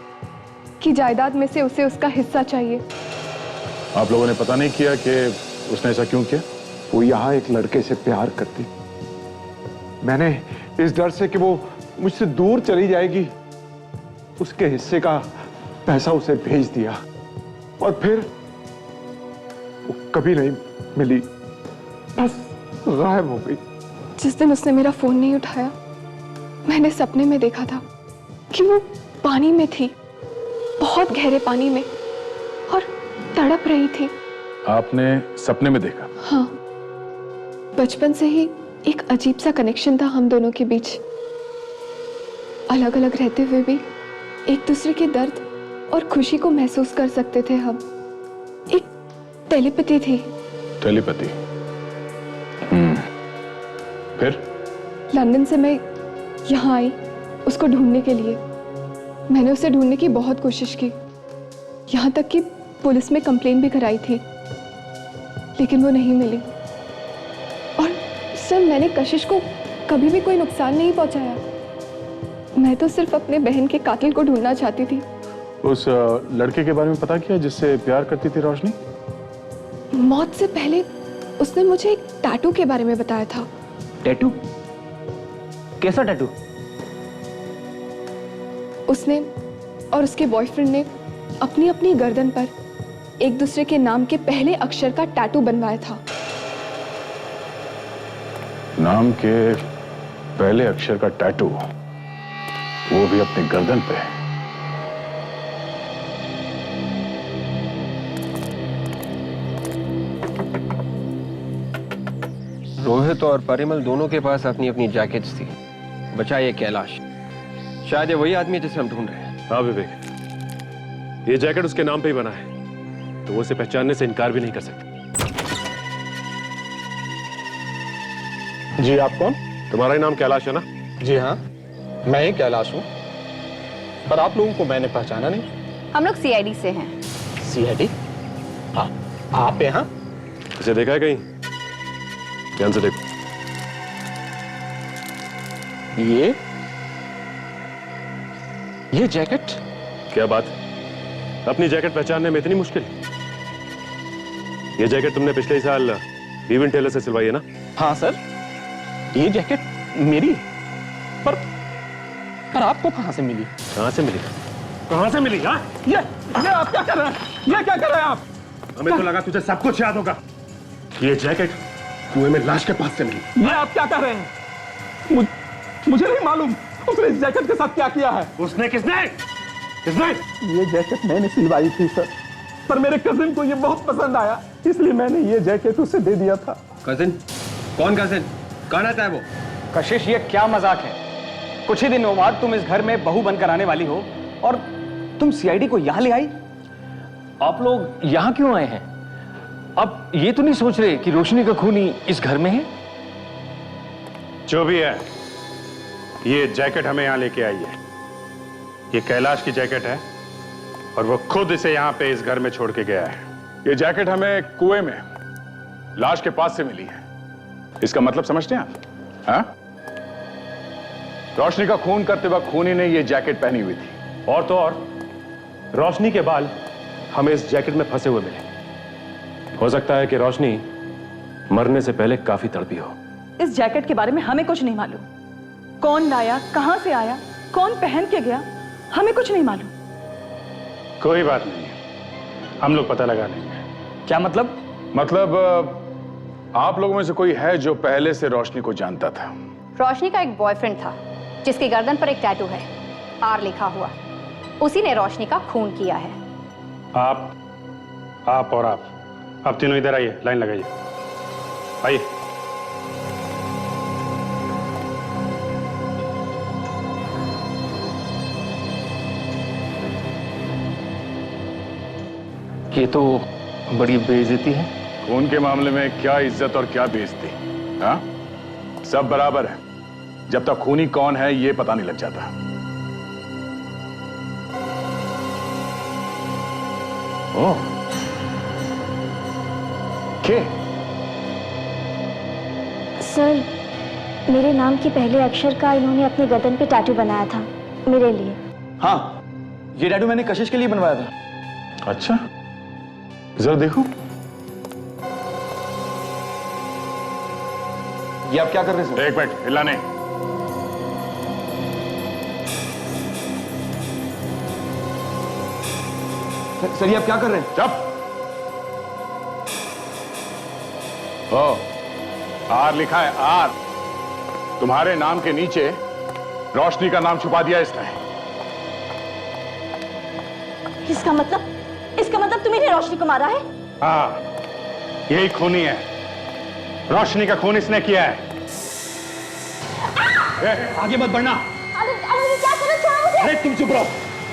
कि जायदाद में से उसे उसका हिस्सा चाहिए। आप लोगों ने पता नहीं किया कि उसने ऐसा क्यों किया? वो यहाँ एक लड़के से प्यार करती। मैंने इस डर से कि वो मुझसे दूर चली जाएगी, उसके हिस्से का पैसा उसे भेज दिया और फिर वो कभी नहीं मिली, बस गायब हो गई। जिस दिन उसने मेरा फोन नहीं उठाया मैंने सपने में देखा था कि वो पानी में थी, बहुत गहरे पानी में, और तड़प रही थी। आपने सपने में देखा? हाँ, बचपन से ही एक अजीब सा कनेक्शन था हम दोनों के बीच। अलग अलग रहते हुए भी एक दूसरे के दर्द और खुशी को महसूस कर सकते थे हम। एक टेलीपैथी थी। टेलीपैथी? फिर लंदन से मैं यहाँ आई उसको ढूंढने के लिए। मैंने उसे ढूंढने की बहुत कोशिश की, यहाँ तक कि पुलिस में कंप्लेन भी कराई थी, लेकिन वो नहीं मिली। और सर, मैंने कशिश को कभी भी कोई नुकसान नहीं पहुंचाया। मैं तो सिर्फ अपने बहन के कातिल को ढूंढना चाहती थी। उस लड़के के बारे में पता किया जिससे प्यार करती थी रोशनी? मौत से पहले उसने मुझे एक टैटू के बारे में बताया था। टैटू? कैसा टैटू? उसने और उसके बॉयफ्रेंड ने अपनी अपनी गर्दन पर एक दूसरे के नाम के पहले अक्षर का टैटू बनवाया था। नाम के पहले अक्षर का टैटू, वो भी अपनी गर्दन पे? रोहित और परिमल दोनों के पास अपनी अपनी जैकेट्स थी। बचा ये कैलाश, शायद ये वही आदमी है जिसे हम ढूंढ रहे हैं। हाँ विवेक, ये जैकेट उसके नाम पे ही बना है, तो वो उसे पहचानने से इनकार भी नहीं कर सकते। जी, आप कौन? तुम्हारा ही नाम कैलाश है ना? जी हाँ, मैं ही कैलाश हूँ, पर आप लोगों को मैंने पहचाना नहीं। हम लोग सीआईडी से हैं। सीआईडी? हाँ, आप यहाँ? इसे देखा है कहीं? ध्यान से देखो। ये जैकेट? क्या बात, अपनी जैकेट पहचानने में इतनी मुश्किल? ये जैकेट तुमने पिछले साल इवन टेलर से सिलवाई है ना? हाँ सर, ये जैकेट मेरी, पर आपको कहां से मिली? कहां से मिली? कहां से मिली? हाँ, ये आप क्या कर रहे हैं? ये क्या कर रहे हैं आप? हमें तो लगा तुझे सब कुछ याद होगा। ये जैकेट कुएं में लाश के पास से मिली। ये आप क्या कर रहे हैं? मुझे नहीं मालूम उसने इस जैकेट के साथ क्या किया है। उसने? किसने? ये जैकेट मैंने सिलवाई थी सर, पर मेरे कजिन को ये बहुत पसंद आया, इसलिए मैंने ये जैकेट उसे दे दिया था। कजिन? कौन कजिन? कहाँ रहता है वो? कशिश, ये क्या मजाक है? कुछ ही दिनों बाद तुम इस घर में बहू बनकर आने वाली हो और तुम सीआईडी को यहां ले आई। आप लोग यहां क्यों आए हैं? अब ये तो नहीं सोच रहे कि रोशनी का खूनी इस घर में है? जो भी है, ये जैकेट हमें यहां लेके आई है। ये कैलाश की जैकेट है और वो खुद इसे यहां पे इस घर में छोड़ के गया है। ये जैकेट हमें कुएं में लाश के पास से मिली है। इसका मतलब समझते हैं आप? हाँ? रोशनी का खून करते वक्त खूनी ने ये जैकेट पहनी हुई थी। और तो और रोशनी के बाल हमें इस जैकेट में फंसे हुए मिले। हो सकता है कि रोशनी मरने से पहले काफी तड़पी हो। इस जैकेट के बारे में हमें कुछ नहीं मालूम। कौन लाया, कहां से आया, कौन पहन के गया, हमें कुछ नहीं मालूम। कोई बात नहीं है, हम लोग पता लगा लेंगे। क्या मतलब? मतलब आप लोगों में से कोई है जो पहले से रोशनी को जानता था? रोशनी का एक बॉयफ्रेंड था जिसकी गर्दन पर एक टैटू है, आर लिखा हुआ। उसी ने रोशनी का खून किया है। आप और आप तीनों इधर आइए, लाइन लगाइए, आइए। ये तो बड़ी बेइज्जती है। खून के मामले में क्या इज्जत और क्या बेइज्जती? हाँ, सब बराबर है जब तक खूनी कौन है ये पता नहीं लग जाता। ओह, के? सर, मेरे नाम के पहले अक्षर का इन्होंने अपने गर्दन पे टैटू बनाया था मेरे लिए। हाँ, ये टैटू मैंने कशिश के लिए बनवाया था। अच्छा, जरा देखो। ये आप क्या कर रहे हैं सर? एक मिनट, हिला नहीं। सर, ये आप क्या कर रहे हैं? चुप। ओ, आर लिखा है, आर। तुम्हारे नाम के नीचे रोशनी का नाम छुपा दिया इसने। इसका मतलब तुम्ही ने रोशनी को मारा है? हाँ, यही खूनी है। रोशनी का खून इसने किया है। आगे मत बढ़ना। आनंद क्या कर रहे हो? अरे तुम चुप रहो,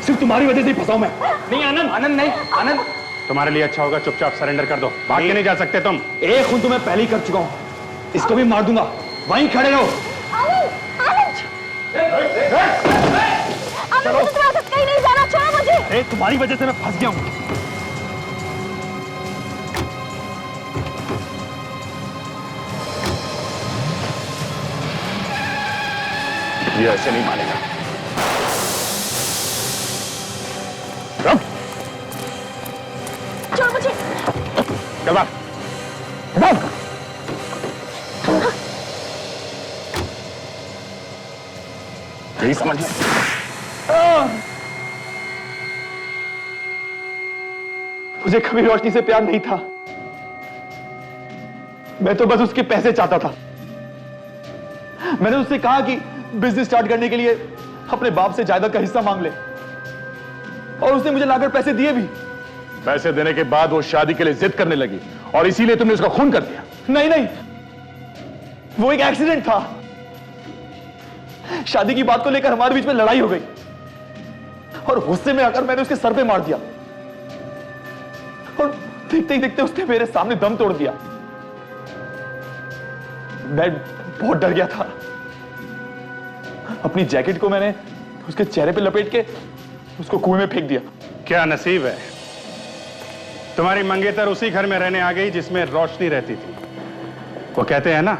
सिर्फ तुम्हारी वजह से ही फंसा हूं मैं। नहीं आनंद, आनंद नहीं, आनंद। तुम्हारे लिए अच्छा होगा चुपचाप सरेंडर कर दो, भाग के नहीं जा सकते तुम। एक खून तो मैं पहले ही कर चुका हूं, इसको भी मार दूंगा। वहीं खड़े रहो। चलो तुम्हारे साथ कहीं नहीं जाना, छोड़ो मुझे। अरे तुम्हारी वजह से मैं फंस गया हूं। ये ऐसे नहीं मानेगा। छोड़ मुझे। चल भाग। यही समझ में। मुझे कभी रोशनी से प्यार नहीं था। मैं तो बस उसके पैसे चाहता था। मैंने उससे कहा कि बिजनेस स्टार्ट करने के लिए अपने बाप से जायदाद का हिस्सा मांग ले, और उसने मुझे लाकर पैसे दिए भी। पैसे देने के बाद वो शादी के लिए जिद करने लगी और इसीलिए तुमने उसका खून कर दिया। नहीं नहीं, वो एक एक्सीडेंट था। शादी की बात को लेकर हमारे बीच में लड़ाई हो गई और गुस्से में आकर मैंने उसके सर पे मार दिया, और देखते ही देखते उसने मेरे सामने दम तोड़ दिया। मैं बहुत डर गया था। अपनी जैकेट को मैंने उसके चेहरे पे लपेट के उसको कुएं में फेंक दिया। क्या नसीब है, तुम्हारी मंगेतर उसी घर में रहने आ गई जिसमें रोशनी रहती थी। वो कहते हैं ना,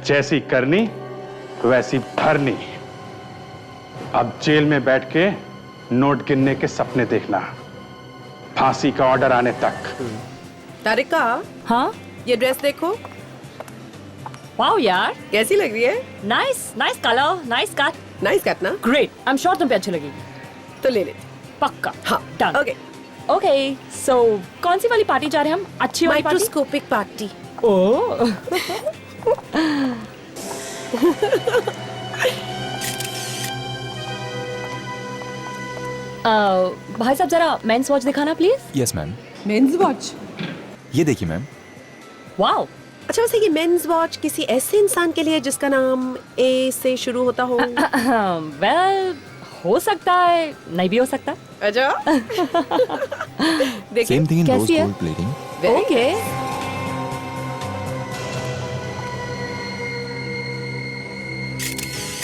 जैसी करनी वैसी भरनी। अब जेल में बैठ के नोट गिनने के सपने देखना, फांसी का ऑर्डर आने तक। तारिका, हाँ, ये ड्रेस देखो। वाओ यार, कैसी लग रही है? Nice nice colour, nice cut. Nice cut ना? ग्रेट, आई एम श्योर तुम पे अच्छी लगेगी। तो ले ले। पक्का। हाँ, डन। ओके। ओके, सो कौन सी वाली पार्टी जा रहे हैं हम? अच्छी वाली पार्टी? Microscopic party. ओह। भाई साहब जरा मेंस वॉच दिखाना please. Yes ma'am. Men's watch? ये देखिए मैम। वाओ। अच्छा, वैसे ये मेंस वॉच किसी ऐसे इंसान के लिए जिसका नाम ए से शुरू होता हो? वेल, हो सकता है, नहीं भी हो सकता। अच्छा। सेम थिंग इन रोज कैसी है? Gold plating. Okay.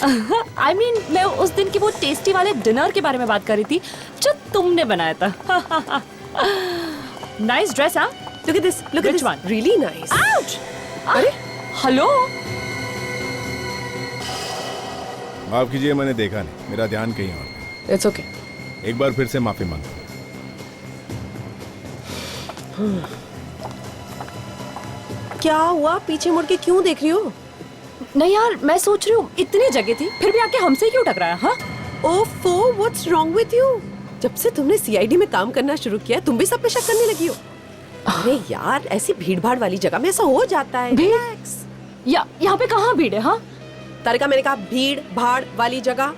I mean, मैं उस दिन की वो टेस्टी वाले डिनर के बारे में बात कर रही थी जो तुमने बनाया था। नाइस ड्रेस, हाँ? Look at this. Look at this. one? Really nice. Ouch! अरे, हेलो। माफ कीजिए, मैंने देखा नहीं, मेरा ध्यान कहीं और। It's okay. एक बार फिर से माफी मांगो। क्या हुआ? पीछे मुड़ के क्यों देख रही हो? नहीं यार, मैं सोच रही हूँ इतनी जगह थी फिर भी आके हमसे क्यों टकराया? हाँ? ओफो, what's wrong with you? जब से तुमने सीआईडी में काम करना शुरू किया तुम भी सब पे शक करने लगी हो। अरे यार, ऐसी भीड़ भाड़ वाली जगह में ऐसा हो जाता है। रिलैक्स। यहाँ पे कहाँ भीड़ है? हाँ? तारिका, मैंने कहा भीड़ भाड़ वाली जगह।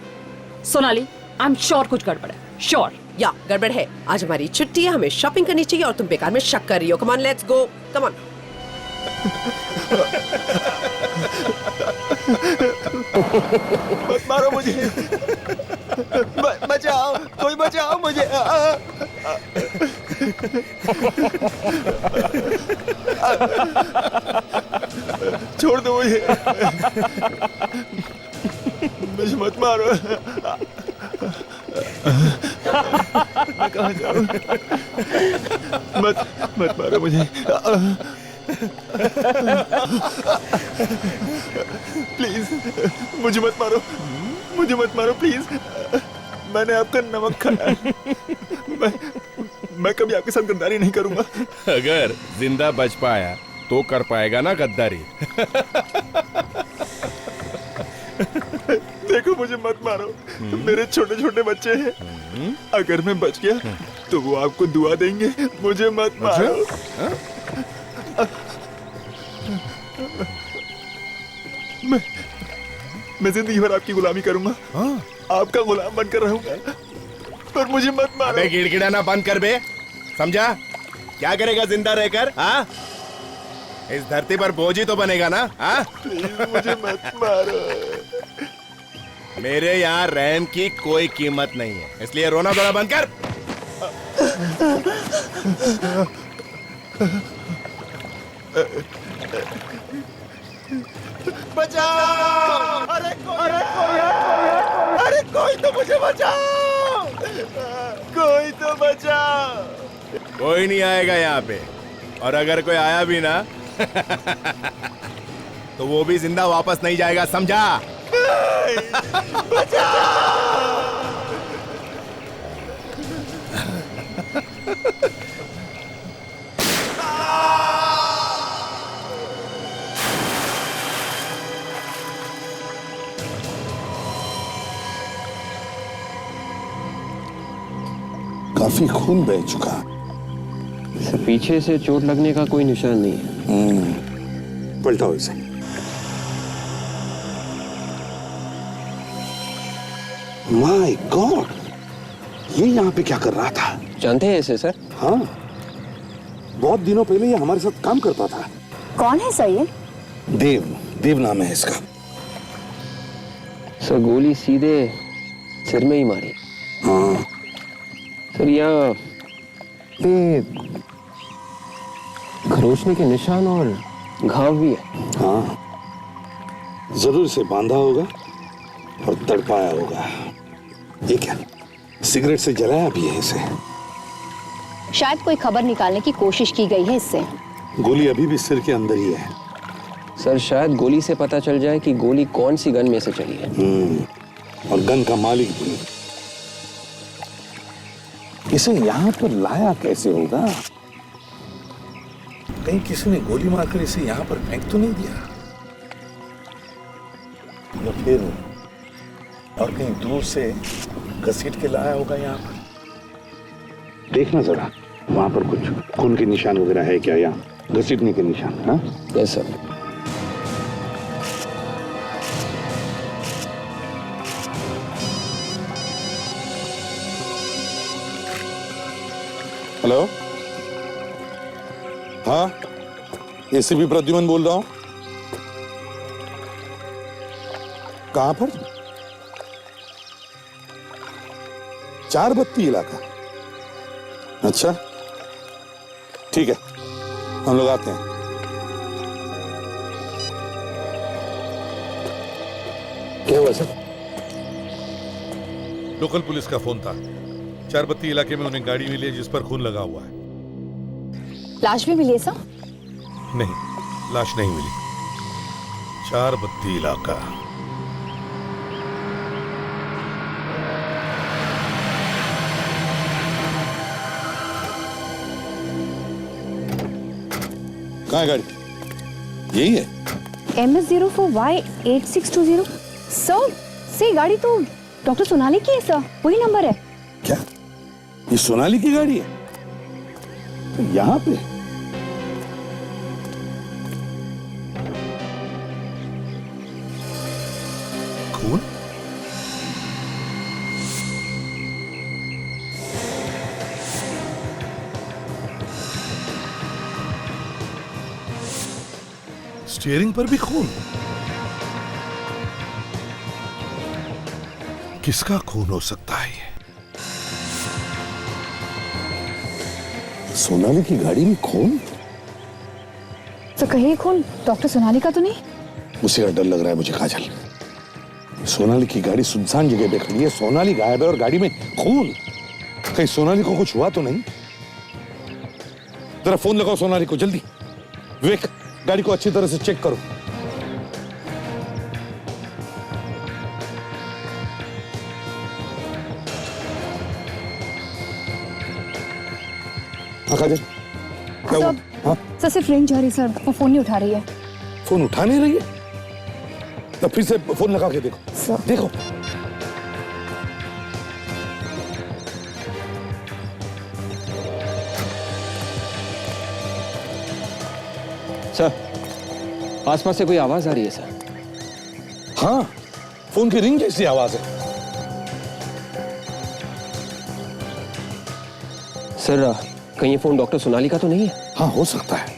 सोनाली, आई एम श्योर कुछ गड़बड़ है। श्योर। या गड़बड़ है। आज हमारी छुट्टी है, हमें शॉपिंग करनी चाहिए और तुम बेकार में शक कर रही हो। Come on, let's go. Come on. मत मारो मुझे। बचाओ, कोई बचाओ मुझे। छोड़ दो मुझे। मुझे मत मारो। मैं कहाँ जाऊँ? मत मारो मुझे। प्लीज मुझे मत मारो, मुझे मत मारो प्लीज। मैंने आपका नमक खाया है। मैं कभी आपके साथ गद्दारी नहीं करूंगा। अगर जिंदा बच पाया तो कर पाएगा ना गद्दारी। देखो, मुझे मत मारो, मेरे छोटे छोटे बच्चे हैं। अगर मैं बच गया तो वो आपको दुआ देंगे। मुझे मत मारो। मैं जिंदगी भर आपकी गुलामी करूंगा। हाँ, आपका गुलाम बनकर रहूंगा, पर मुझे मत मारो। अबे गिड़गिड़ाना बंद कर बे, समझा? क्या करेगा जिंदा रहकर? हाँ, इस धरती पर बोझ ही तो बनेगा ना। हाँ, मुझे मत मारो। मेरे यहाँ रहम की कोई कीमत नहीं है, इसलिए रोना धोना बंद कर। बचाओ! अरे कोई तो मुझे बचाओ! कोई तो बचाओ! कोई नहीं आएगा यहाँ पे, और अगर कोई आया भी ना तो वो भी जिंदा वापस नहीं जाएगा, समझा? काफी खून बह चुका। पीछे से चोट लगने का कोई निशान नहीं है। पलटाओ इसे। माय गॉड, ये यहाँ पे क्या कर रहा था? जानते हैं इसे सर? हाँ, बहुत दिनों पहले ये हमारे साथ काम करता था। कौन है सर ये? देव नाम है इसका। सर गोली सीधे सिर में ही मारी। हाँ सर, यहाँ पे खरोचने के निशान और घाव भी है। हाँ, जरूर से बांधा होगा और तड़पाया होगा। ये क्या, सिगरेट से जलाया भी है इसे? शायद कोई खबर निकालने की कोशिश की गई है इससे। गोली अभी भी सिर के अंदर ही है। सर शायद गोली से पता चल जाए कि गोली कौन सी गन में से चली है। और गन का मालिक भी। इसे यहाँ पर लाया कैसे होगा? कहीं किसी ने गोली मारकर इसे यहाँ पर फेंक तो नहीं दिया? या फिर और कहीं दूर से घसीट के लाया होगा यहाँ पर? देखना जरा, वहां पर कुछ खून के निशान वगैरह है क्या, या घसीटने के निशान? हाँ, यस सर। हेलो, हाँ, एसीपी प्रद्युमन बोल रहा हूं। कहां पर? चार बत्ती इलाका। अच्छा, ठीक है, हम लोग आते हैं। क्या हुआ सर? लोकल पुलिस का फोन था। चारबत्ती इलाके में उन्हें गाड़ी मिली है जिस पर खून लगा हुआ है। लाश भी मिली है सर? नहीं, लाश नहीं मिली। चारबत्ती इलाका। कहाँ है गाड़ी? यही है? MS04Y8620। सर, से गाड़ी तो डॉक्टर सोनाली की है सर, वही नंबर है। क्या ये सोनाली की गाड़ी है? तो यहाँ पे खून? स्टीयरिंग पर भी खून? किसका खून हो सकता है ये? सोनाली की गाड़ी में खून? तो कहीं खून डॉक्टर सोनाली का तो नहीं? उसी का डर लग रहा है मुझे काजल। सोनाली की गाड़ी सुनसान जगह पे खड़ी है, सोनाली गायब है और गाड़ी में खून। कहीं सोनाली को कुछ हुआ तो नहीं? जरा फोन लगाओ सोनाली को जल्दी। विवेक, गाड़ी को अच्छी तरह से चेक करो। काजल, क्या हुआ? हाँ? सर सिर्फ रिंग जा रही सर, वो फोन नहीं उठा रही है। फोन उठा नहीं रही है? तो फिर से फोन लगा के देखो। देखो। सर, आसपास से कोई आवाज आ रही है सर। हाँ, फोन की रिंग जैसी आवाज है। सर कहीं ये फोन डॉक्टर सोनाली का तो नहीं है? हाँ हो सकता है।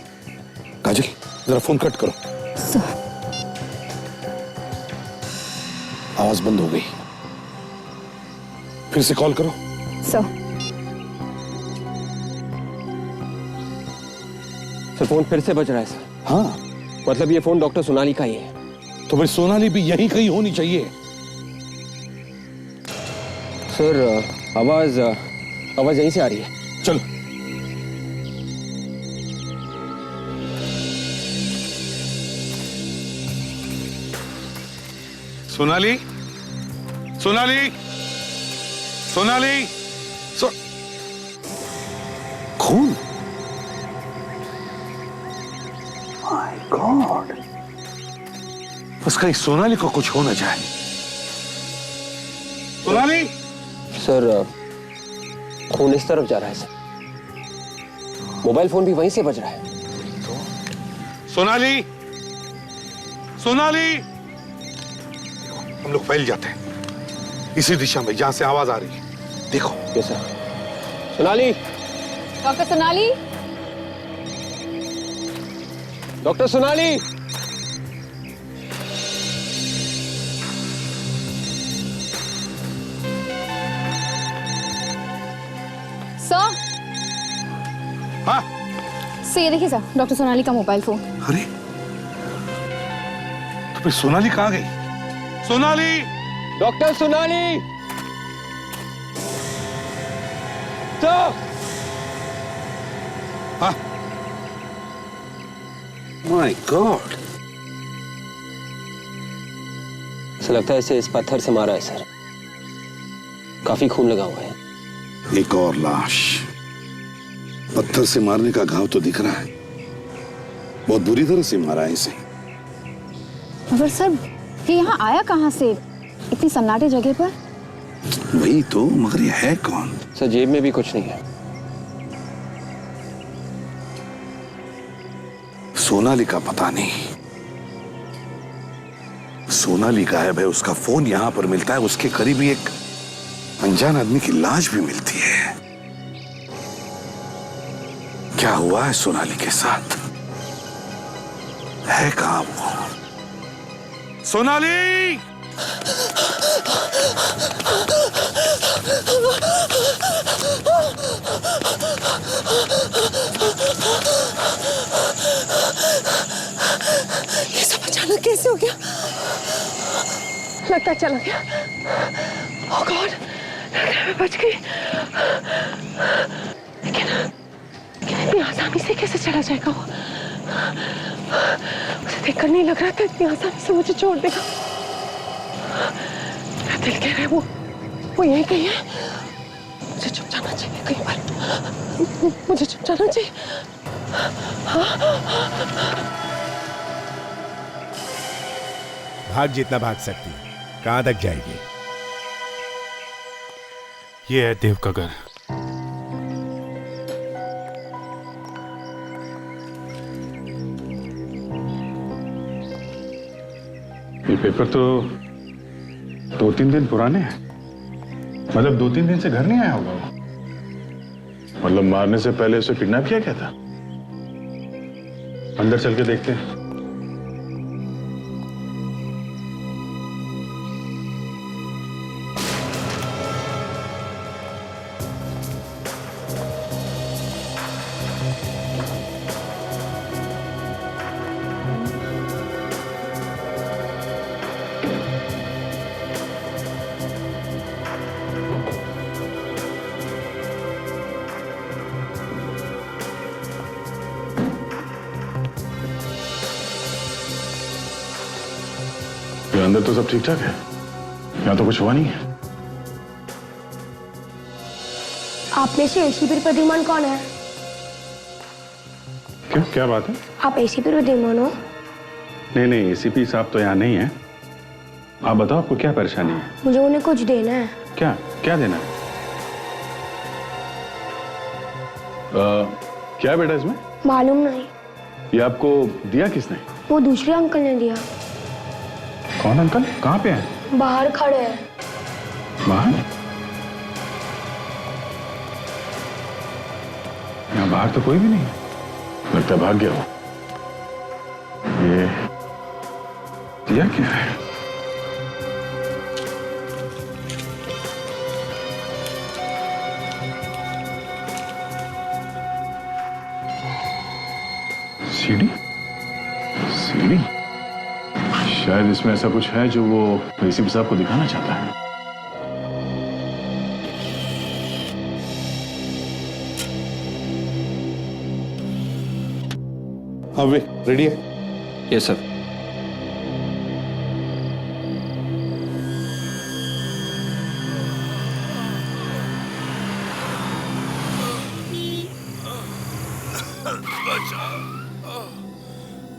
काजल जरा फोन कट करो। आवाज बंद हो गई, फिर से कॉल करो। सर फोन फिर से बज रहा है सर। हाँ मतलब ये फोन डॉक्टर सोनाली का ही है। तो फिर सोनाली भी यहीं कहीं होनी चाहिए। सर आवाज यहीं से आ रही है। चलो सोनाली, सोनाली, सोनाली, खून। माय गॉड, बस कहीं सोनाली को कुछ हो न जाए। सोनाली। सर खून इस तरफ जा रहा है सर। मोबाइल फोन भी वहीं से बज रहा है। सोनाली, सोनाली। हम लोग फैल जाते हैं इसी दिशा में जहां से आवाज आ रही है। देखो। Yes sir. Sonali. Doctor Sonali. Doctor Sonali. Sir. हाँ सर ये देखिए सर, डॉक्टर सोनाली का मोबाइल फोन। अरे तो फिर सोनाली कहाँ गई? सोनाली। डॉक्टर सोनाली। सर। हाँ। My God. ऐसा लगता है इसे इस पत्थर से मारा है सर। काफी खून लगा हुआ है। एक और लाश। पत्थर से मारने का घाव तो दिख रहा है। बहुत बुरी तरह से मारा है इसे। मगर सर ये यहाँ आया कहाँ से इतनी सन्नाटे जगह पर? वही तो, मगर ये है कौन? सर जेब में भी कुछ नहीं है। सोनाली का पता नहीं। सोनाली गायब है, उसका फोन यहां पर मिलता है, उसके करीब ही एक अनजान आदमी की लाश भी मिलती है। क्या हुआ है सोनाली के साथ? है कहां वो? सोनाली। ये सब अचानक कैसे हो गया? लगता है चला गया। ओह गॉड, मैं बच गई। लेकिन इतनी आसानी से कैसे चला जाएगा वो? उसे देखकर नहीं लग रहा था इतनी आसानी से मुझे छोड़ देगा। मेरा दिल कह रहा है वो यहीं कहीं है। मुझे छुप जाना चाहिए कहीं पर। मुझे छुप जाना चाहिए। भाग जितना भाग सकती है, कहां तक जाएगी? ये है देव का घर। ये पेपर तो 2-3 दिन पुराने हैं। मतलब 2-3 दिन से घर नहीं आया होगा वो। मतलब मारने से पहले उसे किडनैप किया क्या था? अंदर चल के देखते हैं। अंदर तो सब ठीक ठाक है, यहाँ तो कुछ हुआ नहीं है। आप में से एसीपी प्रद्युमन कौन है? क्यों, क्या बात है? आप एसीपी प्रद्युमन हो? नहीं, एसीपी साहब तो यहाँ नहीं है। आप बताओ आपको क्या परेशानी है? मुझे उन्हें कुछ देना है। क्या क्या देना है? क्या है बेटा इसमें? मालूम नहीं। ये आपको दिया किसने? वो दूसरे अंकल ने दिया। कौन अंकल? कहाँ पे है? बाहर खड़े हैं। बाहर? यहाँ बाहर तो कोई भी नहीं है। लगता है भाग गया हो। ये क्या है? सीढ़ी? सीढ़ी? शायद इसमें ऐसा कुछ है जो वो एसीपी साहब को दिखाना चाहता है। हाँ वे रेडी है? Yes sir.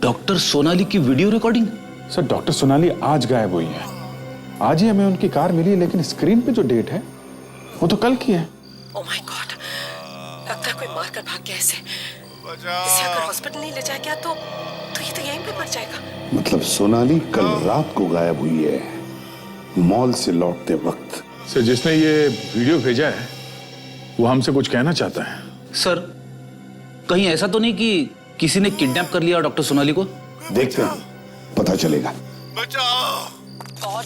डॉक्टर सोनाली की video recording? Sir doctor Sonali आज गायब हुई है। आज ही हमें उनकी कार मिली है, लेकिन स्क्रीन पे जो डेट है वो तो कल की है। ओह माय गॉड, लगता है कोई मार कर भाग गया इसे। इसे अगर हॉस्पिटल नहीं ले जाया गया तो ये तो यहीं पे मर जाएगा। मतलब सोनाली कल रात को गायब हुई है, मॉल से लौटते वक्त। सर जिसने ये वीडियो भेजा है वो हमसे कुछ कहना चाहता है। सर कहीं ऐसा तो नहीं कि किसी ने किडनैप कर लिया डॉक्टर सोनाली को? देखते हैं, पता चलेगा। गॉड, बहुत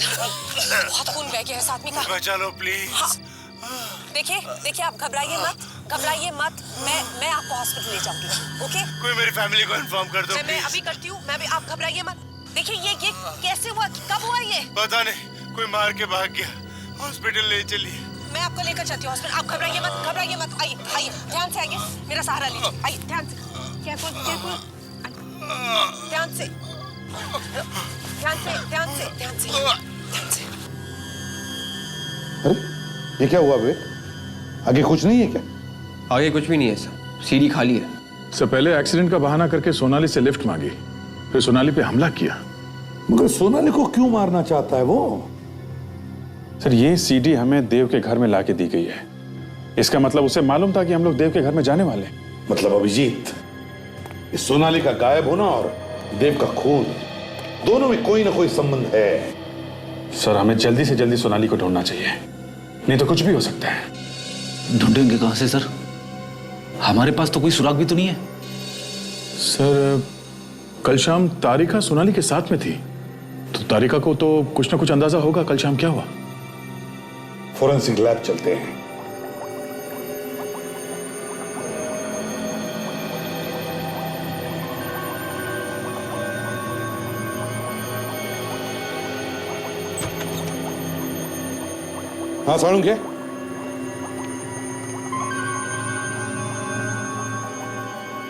खून बह गया इस आदमी का। बचा लो प्लीज। देखिए आप घबराइए मत। मैं आपको हॉस्पिटल ले जाऊंगी। ओके? कोई मेरी फैमिली को इन्फॉर्म कर दो मैं अभी करती हूँ। आप घबराइए मत। देखिए ये कैसे हुआ, कब हुआ ये? पता नहीं, कोई मार के भाग गया। हॉस्पिटल ले चलिए। मैं आपको लेकर चलती हूँ हॉस्पिटल। आप घबराइए मत। आइए ध्यान से आइए, मेरा सहारा लीजिए। आइए ध्यान से, केयरफुल। ध्यान से। अरे ये क्या हुआ बे? आगे कुछ नहीं है क्या? आगे कुछ भी नहीं है सर, सीढ़ी खाली है। सर पहले एक्सीडेंट का बहाना करके सोनाली से लिफ्ट मांगी, फिर सोनाली पे हमला किया। मगर सोनाली को क्यों मारना चाहता है वो? सर ये सीडी हमें देव के घर में लाके दी गई है। इसका मतलब उसे मालूम था कि हम लोग देव के घर में जाने वाले। मतलब अभिजीत, इस सोनाली का गायब होना और देव का खून, दोनों में कोई ना कोई संबंध है। सर हमें जल्दी से जल्दी सोनाली को ढूंढना चाहिए, नहीं तो कुछ भी हो सकता है। ढूंढेंगे कहां से सर? हमारे पास तो कोई सुराग भी तो नहीं है। सर कल शाम तारिका सोनाली के साथ में थी, तो तारिका को तो कुछ ना कुछ अंदाजा होगा कल शाम क्या हुआ। फोरेंसिक लैब चलते हैं। हाँ साड़ू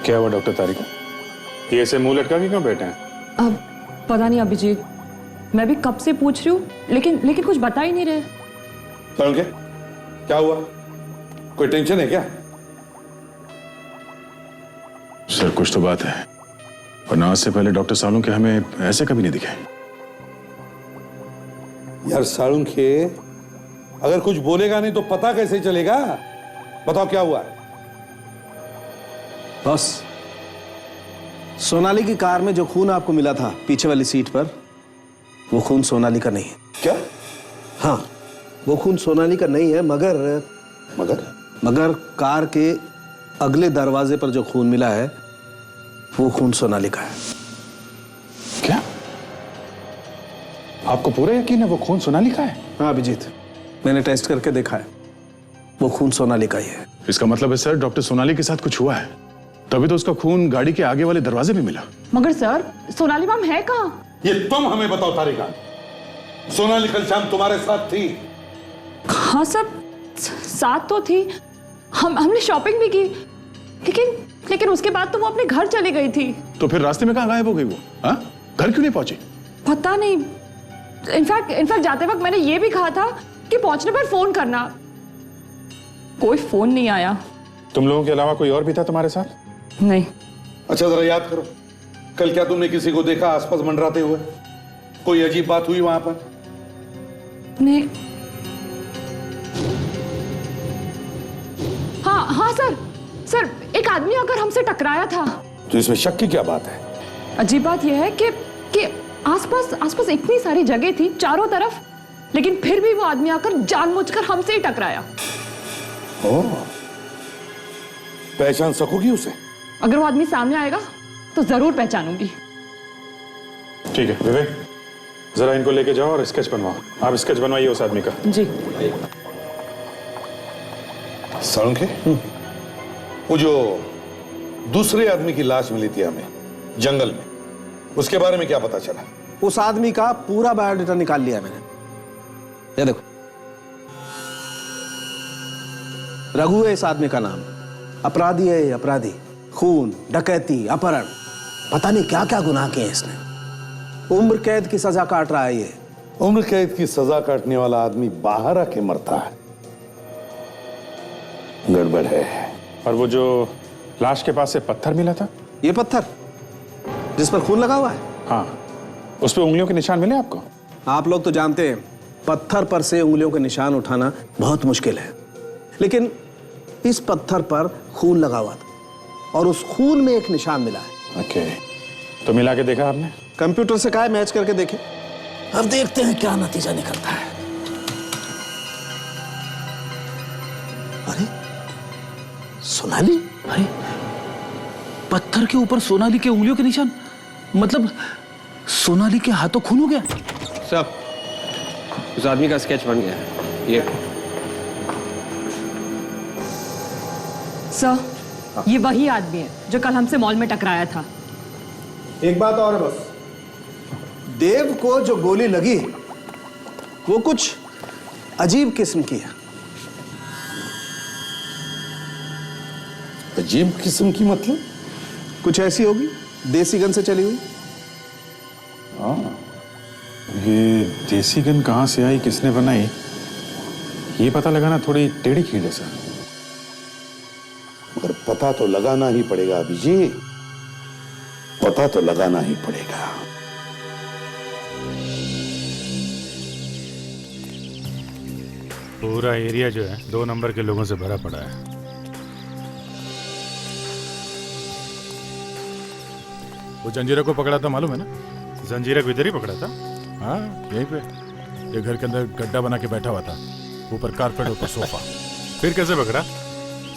क्या हुआ डॉक्टर तारिका? ये ऐसे मुंह लटका के क्यों बैठे हैं? अब पता नहीं अभिजीत, मैं भी कब से पूछ रही हूँ, लेकिन कुछ बता ही नहीं रहे। साड़ू क्या हुआ? कोई टेंशन है क्या? सर कुछ तो बात है, वरना आज से पहले डॉक्टर सालुंखे हमें ऐसे कभी नहीं दिखे। यार साळुंखे, अगर कुछ बोलेगा नहीं तो पता कैसे चलेगा? बताओ क्या हुआ? बॉस, सोनाली की कार में जो खून आपको मिला था पीछे वाली सीट पर, वो खून सोनाली का नहीं है। क्या? हाँ, वो खून सोनाली का नहीं है, मगर कार के अगले दरवाजे पर जो खून मिला है वो खून सोनाली का है। क्या? आपको पूरा यकीन है वो खून सोनाली का है? हाँ अभिजीत, मैंने टेस्ट करके देखा है, वो खून सोनाली का ही है। इसका मतलब है सर डॉक्टर सोनाली के साथ कुछ हुआ है, तभी तो उसका खून गाड़ी के आगे वाले दरवाजे में मिला। मगर सर सोनाली मैम है कहाँ? ये तुम हमें बताओ तारिका, सोनाली कल शाम तुम्हारे साथ थी? हाँ सब साथ तो थी, हमने शॉपिंग भी की, लेकिन उसके बाद तो वो अपने घर चली गई थी। तो फिर रास्ते में कहाँ गायब हो गई वो? हाँ, घर क्यों नहीं पहुंची? पता नहीं, इनफैक्ट जाते वक्त मैंने ये भी कहा था कि पहुंचने पर फोन करना, कोई फोन नहीं आया। तुम लोगों के अलावा कोई और भी था तुम्हारे साथ? नहीं। अच्छा जरा याद करो, कल क्या तुमने किसी को देखा आसपास मंडराते हुए? कोई अजीब बात हुई वहां पर? नहीं। हाँ सर एक आदमी आकर हमसे टकराया था। तो इसमें शक की क्या बात है? अजीब बात यह है कि आसपास इतनी सारी जगह थी चारों तरफ, लेकिन फिर भी वो आदमी आकर जानबूझकर हमसे ही टकराया। ओह, पहचान सकोगी उसे? अगर वो आदमी सामने आएगा तो जरूर पहचानूंगी। ठीक है विवेक, जरा इनको लेके जाओ और स्केच बनवाओ। आप स्केच बनवाइए उस आदमी का। जी। साळुंखे, वो जो दूसरे आदमी की लाश मिली थी हमें जंगल में, उसके बारे में क्या पता चला? उस आदमी का पूरा बायोडाटा निकाल लिया मैंने। ये देखो, रघु है इस आदमी का नाम। अपराधी है, अपराधी। खून, डकैती, अपहरण, पता नहीं क्या क्या गुनाह किए इसने। उम्र कैद की सजा काट रहा है ये। उम्र कैद की सजा काटने वाला आदमी बाहर आके मरता है, गड़बड़ है। और वो जो लाश के पास से पत्थर मिला था, ये पत्थर जिस पर खून लगा हुआ है, हाँ, उस पे उंगलियों के निशान मिले आपको? आप लोग तो जानते हैं पत्थर पर से उंगलियों के निशान उठाना बहुत मुश्किल है, लेकिन इस पत्थर पर खून लगा हुआ था और उस खून में एक निशान मिला है। ओके, तो मिला के देखा आपने? कंप्यूटर से कहा मैच करके देखे, अब देखते हैं क्या नतीजा निकलता है। अरे सोनाली, अरे पत्थर के ऊपर सोनाली के उंगलियों के निशान, मतलब सोनाली के हाथों खून हो गया। सब उस आदमी का स्केच बन गया। ये सर, ये वही आदमी है जो कल हमसे मॉल में टकराया था। एक बात और है बस, देव को जो गोली लगी वो कुछ अजीब किस्म की है। अजीब किस्म की मतलब? कुछ ऐसी होगी देसी गन से चली हुई। ये देसी गन कहाँ से आई, किसने बनाई, ये पता लगाना थोड़ी टेढ़ी खीर है सर। मगर पता तो लगाना ही पड़ेगा अभिजीत, पता तो लगाना ही पड़ेगा। पूरा एरिया जो है 2 नंबर के लोगों से भरा पड़ा है। वो जंजीरा को पकड़ा था मालूम है ना? जंजीरा को इधर ही पकड़ा था। हाँ, यहीं पे ये घर के अंदर गड्ढा बना के बैठा हुआ था, ऊपर कारपेट ऊपर सोफा। फिर कैसे पकड़ा?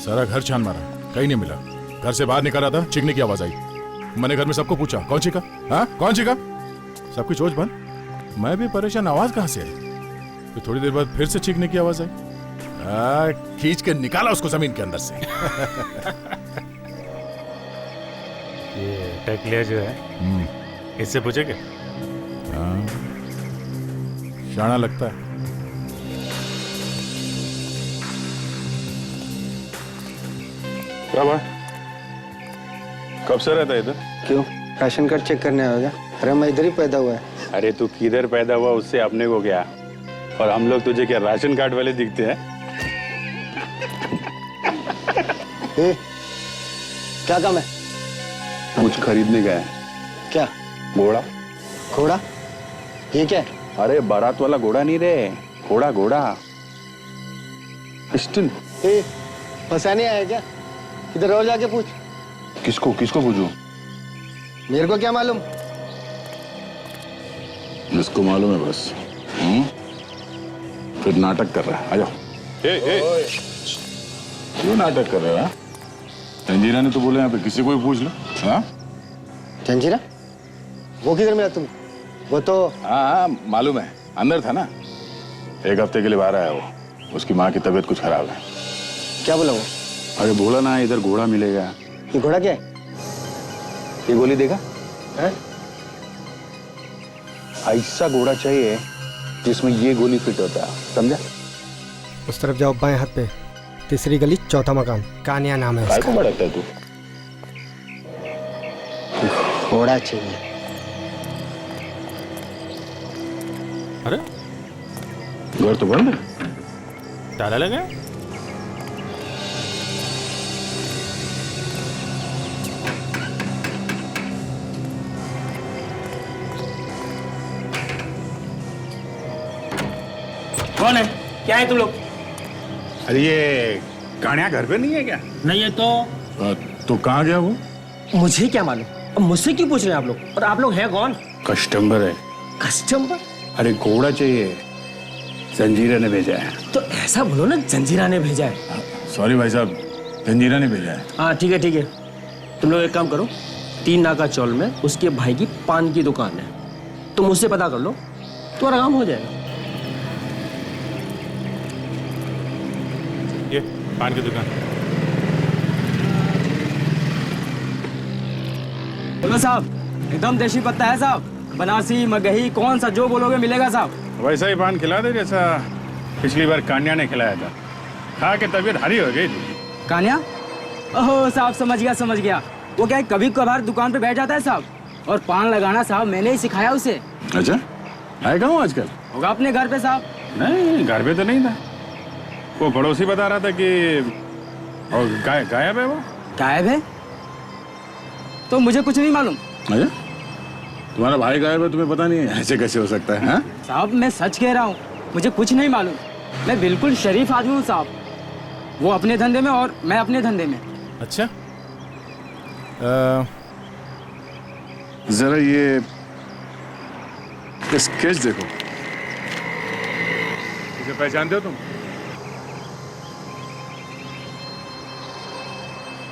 सारा घर छान मारा, कहीं नहीं मिला। घर से बाहर निकल रहा था, चीखने की आवाज आई। मैंने घर में सबको पूछा कौन चीखा, हाँ कौन चीखा? सबकी सोच बंद। मैं भी परेशान, आवाज कहाँ से आई? तो थोड़ी देर बाद फिर से चीखने की आवाज आई। खींच के निकाला उसको जमीन के अंदर से। ये टकलिया जो है, इससे पूछे क्या? हाँ, शाना लगता है। कब से रहता है इधर? क्यों, राशन कार्ड चेक करने आएगा? अरे मैं इधर ही पैदा हुआ है। अरे तू किधर पैदा हुआ उससे अपने को क्या, और हम लोग तुझे क्या राशन कार्ड वाले दिखते हैं? क्या काम है? कुछ खरीदने गया है। क्या? घोड़ा। घोड़ा? ये क्या है? अरे बारात वाला घोड़ा नहीं रे, घोड़ा घोड़ा। स्टिल फंसाने आया क्या? इधर और जाके पूछ। किसको किसको पूछूं? मेरे को क्या मालूम? जिसको मालूम है बस। फिर नाटक कर रहा है, आ जाओ। क्यों नाटक कर रहा है? जंजीरा ने तो बोला यहाँ पे किसी को भी पूछ लो। हाँ, जंजीरा? वो किधर मिला तुम? वो तो हाँ मालूम है, अंदर था ना। 1 हफ्ते के लिए बाहर आया वो, उसकी माँ की तबीयत कुछ खराब है। क्या बोला वो? अरे बोला ना इधर घोड़ा मिलेगा। ये घोड़ा क्या है? ये गोली देगा? ऐसा घोड़ा चाहिए जिसमें ये गोली फिट होता है, समझा? उस तरफ जाओ, बाएं हाथ पे, 3री गली, 4था मकान। कान्या नाम है उसका। भड़कता है तू? घोड़ा चाहिए। अरे घर तो बंद है, ताला लगा। कौन है? क्या है तुम लोग? अरे ये कान्या घर पे नहीं है क्या? नहीं है तो कहाँ गया वो? मुझे क्या मालूम? अब मुझसे क्यों पूछ रहे हैं आप लोग? और आप लोग हैं कौन? कस्टमर है। कस्टमर? अरे घोड़ा चाहिए, जंजीरा ने भेजा है। तो ऐसा बोलो ना, जंजीरा ने भेजा है। सॉरी भाई साहब, जंजीरा ने भेजा है। हाँ ठीक है ठीक है, तुम लोग एक काम करो, 3 नाका चौल में उसके भाई की पान की दुकान है, तुम उससे पता कर लो, तुम्हारा काम हो जाएगा। ये पान की दुकान। बोलो साहब, एकदम देसी पत्ता है साहब, बनारसी मगही कौन सा जो बोलोगे मिलेगा साहब। वैसा ही पान खिला दे जैसा पिछली बार कान्या ने खिलाया था। खा के तबीयत हरी हो गई थी। कान्या? ओह साहब, समझ गया। वो क्या है, कभी कभार दुकान पे बैठ जाता है साहब, और पान लगाना साहब मैंने ही सिखाया उसे। अच्छा, आएगा हूँ आजकल? होगा अपने घर पे साहब। नहीं, घर पे तो नहीं था। वो पड़ोसी बता रहा था कि और गायब है। वो गायब है? तो मुझे कुछ नहीं मालूम। अच्छा, तुम्हारा भाई गायब है, तुम्हें पता नहीं है? ऐसे कैसे हो सकता है? हाँ साहब मैं सच कह रहा हूँ, मुझे कुछ नहीं मालूम। मैं बिल्कुल शरीफ आदमी हूँ साहब, वो अपने धंधे में और मैं अपने धंधे में। अच्छा, जरा ये स्केच देखो। इसे पहचानते हो तुम?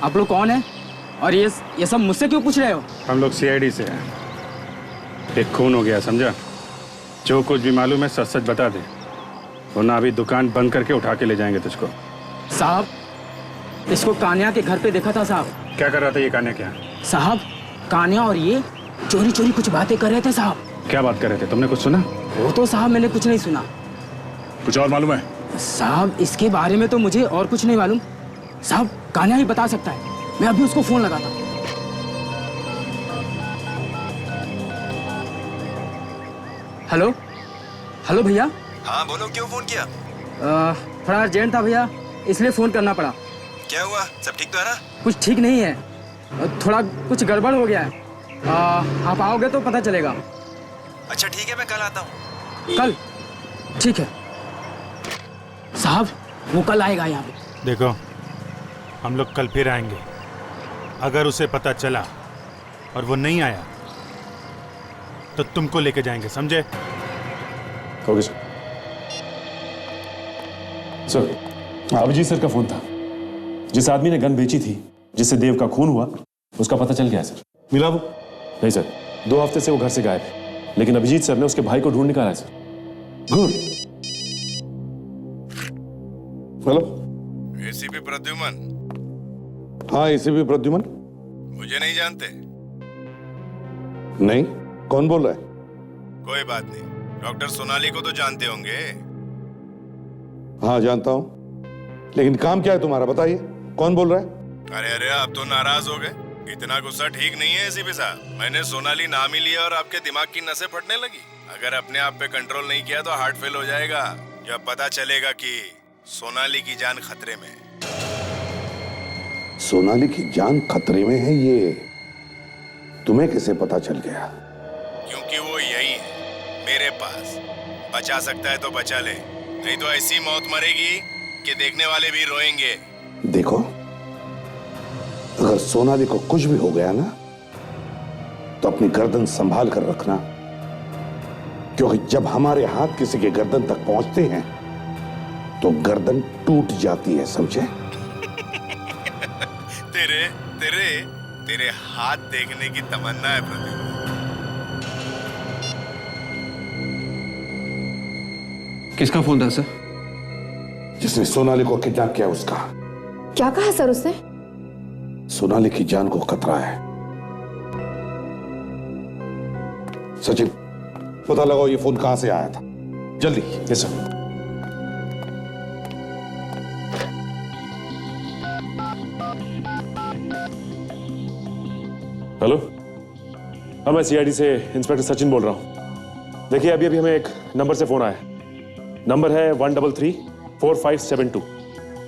आप लोग कौन है और ये सब मुझसे क्यों पूछ रहे हो? हम लोग सीआईडी से हैं। एक खून हो गया, समझा? जो कुछ भी मालूम है सच सच बता दे, वरना अभी दुकान बंद करके उठा के ले जाएंगे तुझको। साहब, इसको कान्या के घर पे देखा था साहब। क्या कर रहा था ये कान्या? क्या साहब, कान्या और ये चोरी चोरी कुछ बातें कर रहे थे साहब। क्या बात कर रहे थे? तुमने कुछ सुना? वो तो साहब मैंने कुछ नहीं सुना। कुछ और मालूम है? साहब इसके बारे में तो मुझे और कुछ नहीं मालूम साहब, कान्या ही बता सकता है। मैं अभी उसको फोन लगाता। हेलो भैया। हाँ बोलो, क्यों फोन किया? थोड़ा अर्जेंट था भैया, इसलिए फोन करना पड़ा। क्या हुआ? सब ठीक तो है ना? कुछ ठीक नहीं है, थोड़ा कुछ गड़बड़ हो गया है। आप आओगे तो पता चलेगा। अच्छा ठीक है, मैं कल आता हूँ। कल? ठीक है साहब, वो कल आएगा यहाँ पे। देखो, हम लोग कल फिर आएंगे। अगर उसे पता चला और वो नहीं आया तो तुमको लेके जाएंगे, समझे? Okay sir. अभिजीत सर का फोन था। जिस आदमी ने गन बेची थी, जिससे देव का खून हुआ, उसका पता चल गया सर। मिला वो? नहीं सर, 2 हफ्ते से वो घर से गायब है, लेकिन अभिजीत सर ने उसके भाई को ढूंढ निकाला है sir. Good. Hello, ACP Pradyuman. हाँ एसीपी प्रद्युमन। मुझे नहीं जानते? नहीं, कौन बोल रहा है? कोई बात नहीं, डॉक्टर सोनाली को तो जानते होंगे। हाँ जानता हूं, लेकिन काम क्या है तुम्हारा, बताइए कौन बोल रहा है? अरे आप तो नाराज हो गए। इतना गुस्सा ठीक नहीं है एसीपी साहब। मैंने सोनाली नाम ही लिया और आपके दिमाग की नसें फटने लगी। अगर अपने आप पे कंट्रोल नहीं किया तो हार्ट फेल हो जाएगा, जब पता चलेगा कि सोनाली की जान खतरे में। सोनाली की जान खतरे में है, ये तुम्हें कैसे पता चल गया? क्योंकि वो यही है मेरे पास। बचा सकता है तो बचा ले, नहीं तो ऐसी मौत मरेगी कि देखने वाले भी रोएंगे। देखो, अगर सोनाली को कुछ भी हो गया ना, तो अपनी गर्दन संभाल कर रखना, क्योंकि जब हमारे हाथ किसी के गर्दन तक पहुंचते हैं तो गर्दन टूट जाती है, समझे? तेरे हाथ देखने की तमन्ना है प्रदीप। किसका फोन था सर? जिसने सोनाली को किडनैप किया उसका। क्या कहा सर उसने? सोनाली की जान को खतरा है। सचिन, पता लगाओ ये फोन कहां से आया था, जल्दी। Yes sir. हेलो, हाँ मैं सीआईडी से इंस्पेक्टर सचिन बोल रहा हूं। देखिए अभी हमें एक नंबर से फोन आया। नंबर है 1334572।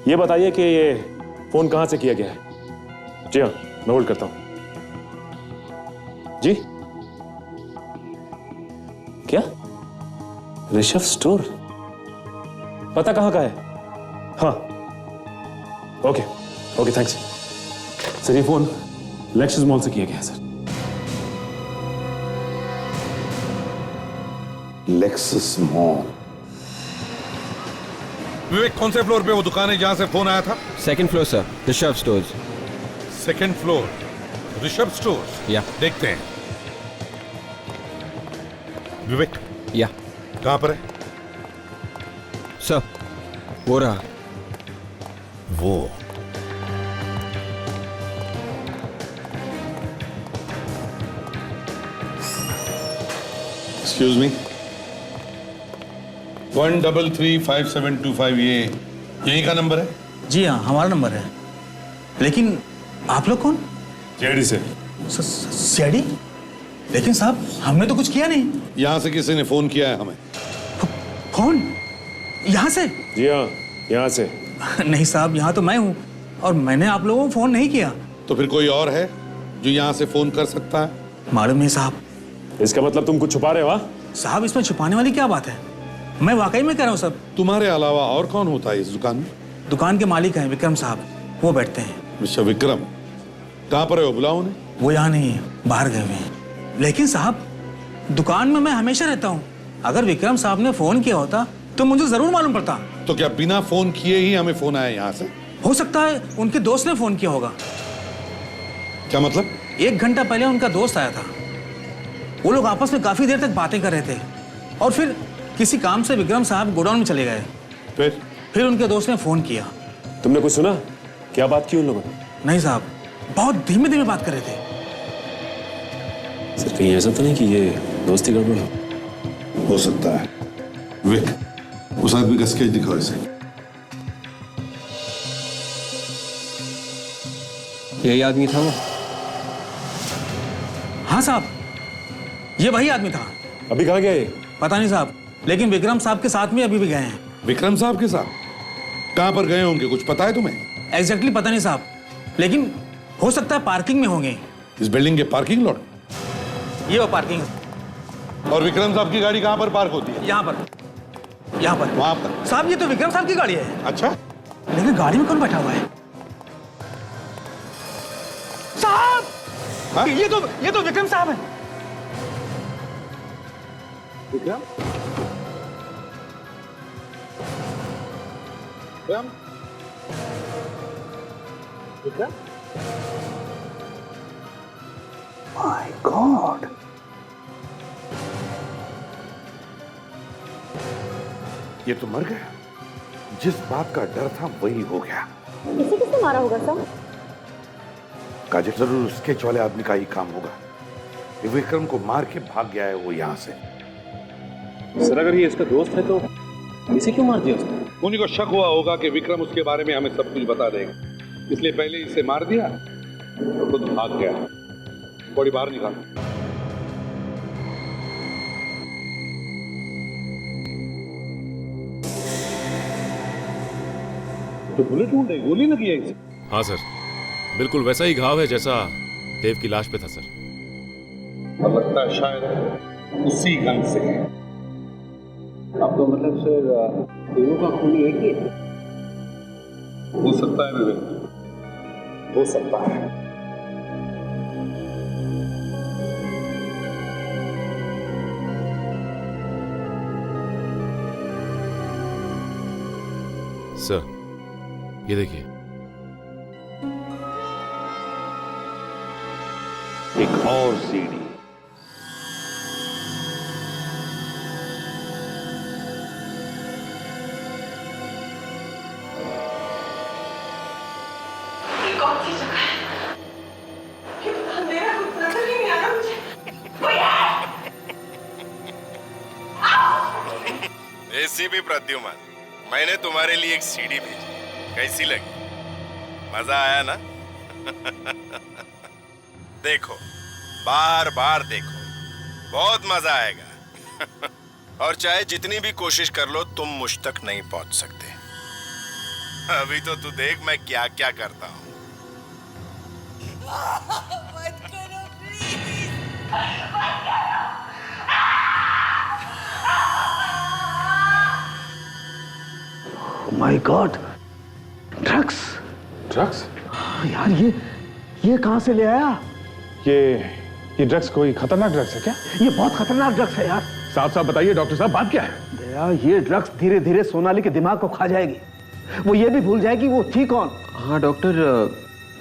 ये बताइए कि ये फोन कहां से किया गया है? जी हाँ, मैं होल्ड करता हूं। जी क्या? ऋषभ स्टोर? पता कहां का है? हाँ ओके ओके थैंक्स सर। ये फोन लेक्सस मॉल से किया गया है सर। Lexus mall? विवेक, कौन से फ्लोर पे वो दुकान है जहां से फोन आया था? Second floor sir, Rishabh stores. Second floor, Rishabh stores. या देखते हैं। विवेक, या कहां पर है? सर वो रहा। वो एक्सक्यूज मी, 1335725 ये यही का नंबर है? जी हाँ, हमारा नंबर है। लेकिन आप लोग कौन? सीआईडी से। सीआईडी? लेकिन साहब हमने तो कुछ किया नहीं। यहां से किसी ने फोन किया है हमें। फोन? यहाँ से? जी हाँ, यहाँ से। नहीं साहब, यहाँ तो मैं हूँ और मैंने आप लोगों को फोन नहीं किया। तो फिर कोई और है जो यहाँ से फोन कर सकता है? मालूम नहीं साहब। इसका मतलब तुम कुछ छुपा रहे हो? साहब इसमें छुपाने वाली क्या बात है? मैं वाकई में कह रहा हूँ सब। तुम्हारे अलावा और कौन होता है इस दुकान में? दुकान के मालिक हैं विक्रम साहब, वो बैठते हैं। मिस्टर विक्रम, कहाँ पर है वो? बुलाओ उन्हें। वो यहाँ नहीं है, बाहर गए हुए हैं। लेकिन साहब दुकान में मैं हमेशा रहता हूँ। अगर विक्रम साहब ने फोन किया होता तो मुझे जरूर मालूम पड़ता। तो क्या बिना फोन किए ही हमें फोन आया यहाँ से? हो सकता है उनके दोस्त ने फोन किया होगा। क्या मतलब? 1 घंटा पहले उनका दोस्त आया था। वो लोग आपस में काफी देर तक बातें कर रहे थे और फिर किसी काम से विक्रम साहब गोडाउन में चले गए। फिर उनके दोस्त ने फोन किया। तुमने कुछ सुना? क्या बात की उन लोगों ने? नहीं साहब, बहुत धीमे धीमे बात कर रहे थे। सर कहीं ऐसा तो नहीं कि ये दोस्ती गड़बड़ हो सकता है। विक, उस आदमी का स्केच दिखाओ इसे। यही आदमी था वो? हाँ साहब, ये वही आदमी था। अभी कहाँ गया ये? पता नहीं साहब, लेकिन विक्रम साहब के साथ में अभी भी गए हैं। विक्रम साहब के साथ? कहां पर गए होंगे, कुछ पता है तुम्हें? एग्जैक्टली पता नहीं साहब, लेकिन हो सकता है पार्किंग में होंगे। इस बिल्डिंग के पार्किंग लॉट? ये वो पार्किंग। और विक्रम साहब की गाड़ी कहां पर पार्क होती है? यहाँ पर। वहां पर? साहब ये तो विक्रम साहब की गाड़ी है। अच्छा, लेकिन गाड़ी में कौन बैठा हुआ है? साहब हाँ? ये तो विक्रम साहब है। विक्रम? विक्रम? माय गॉड, ये तो मर गया। जिस बात का डर था वही हो गया। इसे किसने मारा होगा सर? काजल, जरूर स्केच वाले आदमी का ही काम होगा। ये विक्रम को मार के भाग गया है वो यहाँ से। सर अगर ये इसका दोस्त है तो इसे क्यों मार दिया उसने? उन्हीं को शक हुआ होगा कि विक्रम उसके बारे में हमें सब कुछ बता देगा, इसलिए पहले इसे मार दिया तो खुद भाग गया। बॉडी बाहर निकाल। तो बुलेट वुंड है, गोली लगी है इसे? हाँ सर, बिल्कुल वैसा ही घाव है जैसा देव की लाश पे था सर। और लगता है शायद उसी गन से है। आपका मतलब सर दोनों का खून एक ही है? हो सकता है विवेक, हो सकता है। सर ये देखिए, एक और सीढ़ी। कौन सी जगह है? ये तो अंधेरा, कुछ नजर ही नहीं आ रहा मुझे। कोई है? एसीपी प्रद्युमन, मैंने तुम्हारे लिए एक सीडी भेजी, कैसी लगी? मजा आया ना? देखो, बार बार देखो, बहुत मजा आएगा। और चाहे जितनी भी कोशिश कर लो, तुम मुझ तक नहीं पहुंच सकते। अभी तो तू देख मैं क्या क्या करता हूं। मत करो प्लीज, मत करो। My God, drugs. ड्रग्स? यार ये कहां से ले आया? ये ड्रग्स कोई खतरनाक ड्रग्स है क्या? ये बहुत खतरनाक ड्रग्स है यार। साफ साफ बताइए डॉक्टर साहब, बात क्या है? दया, ये ड्रग्स धीरे धीरे सोनाली के दिमाग को खा जाएगी। वो ये भी भूल जाएगी वो थी कौन। हाँ डॉक्टर,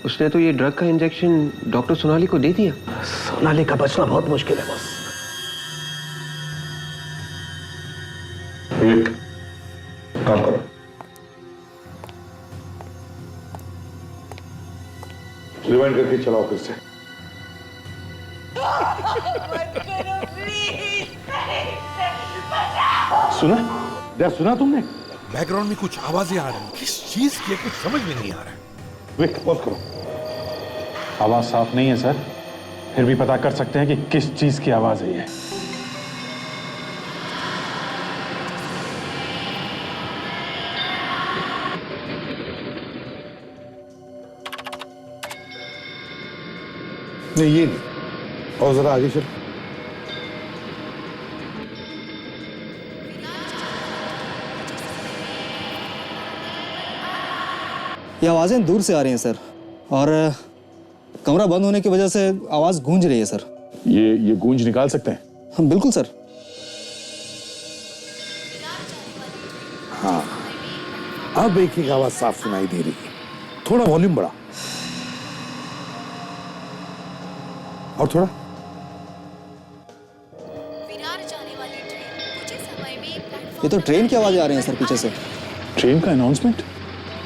उसने तो ये ड्रग का इंजेक्शन डॉक्टर सोनाली को दे दिया। सोनाली का बचना बहुत मुश्किल है बॉस। एक काम करो, रिवाइंड करके चलाओ फिर से। सुना? सुना तुमने? बैकग्राउंड में कुछ आवाजें आ रही हैं। किस चीज की है कुछ समझ में नहीं आ रहा है। वेट, पॉज करो। आवाज साफ नहीं है सर, फिर भी पता कर सकते हैं कि किस चीज की आवाज है ये। नहीं ये नहीं। और जरा आगे चल। ये आवाज़ें दूर से आ रही हैं सर, और कमरा बंद होने की वजह से आवाज़ गूंज रही है सर। ये गूंज निकाल सकते हैं? हम बिल्कुल सर। हाँ, अब एक आवाज साफ सुनाई दे रही है। थोड़ा वॉल्यूम बढ़ा, और थोड़ा। ये तो ट्रेन की आवाज़ें आ रही हैं सर पीछे से। ट्रेन का अनाउंसमेंट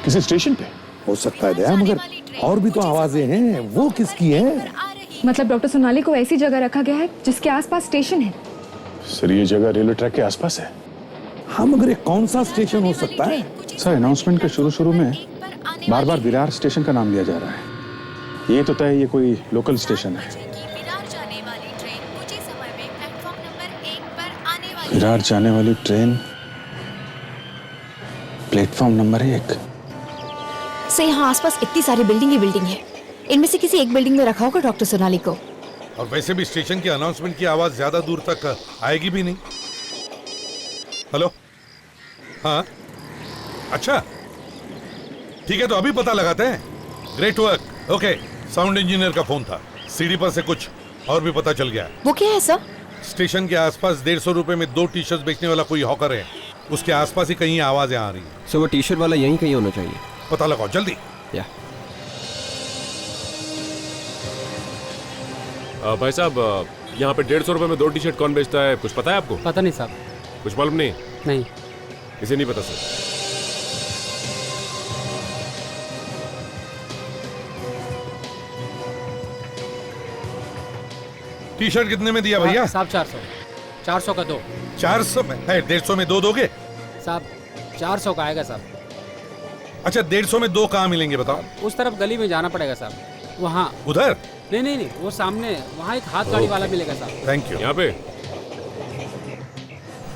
किसी स्टेशन पे हो सकता है दया, मगर और भी तो आवाजें हैं। वो किसकी हैं? मतलब डॉक्टर सोनाली को ऐसी जगह रखा गया है जिसके आसपास स्टेशन है। सर ये जगह रेलवे ट्रैक के आसपास है। हाँ, मगर ये कौन सा स्टेशन हो सकता है? सर अनाउंसमेंट के शुरू में बार बार विरार स्टेशन का नाम लिया जा रहा है। ये तो तय ये कोई लोकल स्टेशन है। विरार जाने वाली ट्रेन प्लेटफॉर्म नंबर 1। सर यहाँ आसपास इतनी सारी बिल्डिंग है, इनमें से किसी एक बिल्डिंग में रखा होगा डॉक्टर सोनाली को। और वैसे भी स्टेशन की अनाउंसमेंट की आवाज ज्यादा दूर तक आएगी भी नहीं। हेलो, हाँ अच्छा ठीक है, तो अभी पता लगाते हैं। Great work. Okay, sound engineer का फोन था, सीडी पर से कुछ और भी पता चल गया। वो क्या है सर? स्टेशन के आसपास 150 रुपए में 2 टी शर्ट बेचने वाला कोई हॉकर है, उसके आसपास ही कहीं आवाजें आ रही हैं। सो वो टी शर्ट वाला यहीं कहीं होना चाहिए। पता लगाओ जल्दी। भाई साहब, यहाँ पे 150 रुपए में 2 टी शर्ट कौन बेचता है, कुछ पता है आपको? पता नहीं साहब। कुछ मालूम नहीं? नहीं। इसे नहीं पता सर। टी शर्ट कितने में दिया भैया? साहब 400। 400 का 2। 400 में है? 150 में 2 दोगे? साहब 400 का आएगा साहब। अच्छा, 150 में 2 कहाँ मिलेंगे बताओ? उस तरफ गली में जाना पड़ेगा साहब, वहाँ। उधर? नहीं, वो सामने वहाँ एक हाथ गाड़ी वाला मिलेगा साहब। Thank you. यहाँ पे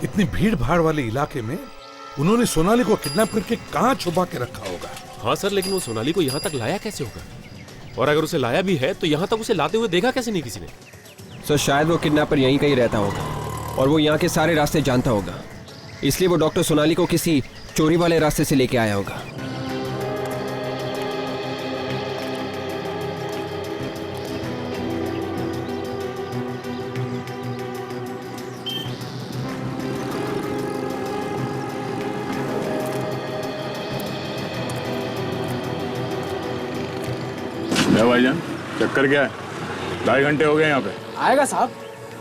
इतनी भीड़ भाड़ वाले इलाके में उन्होंने सोनाली को किडनैप करके कहाँ छुपा के रखा होगा? हाँ सर, लेकिन वो सोनाली को यहाँ तक लाया कैसे होगा? और अगर उसे लाया भी है तो यहाँ तक उसे लाते हुए देखा कैसे नहीं किसी ने? सर शायद वो किडनैपर यहीं कहीं रहता होगा और वो यहाँ के सारे रास्ते जानता होगा, इसलिए वो डॉक्टर सोनाली को किसी चोरी वाले रास्ते से लेके आया होगा। भाईजान चक्कर क्या है? 2.5 घंटे हो गए यहाँ पे। आएगा साहब,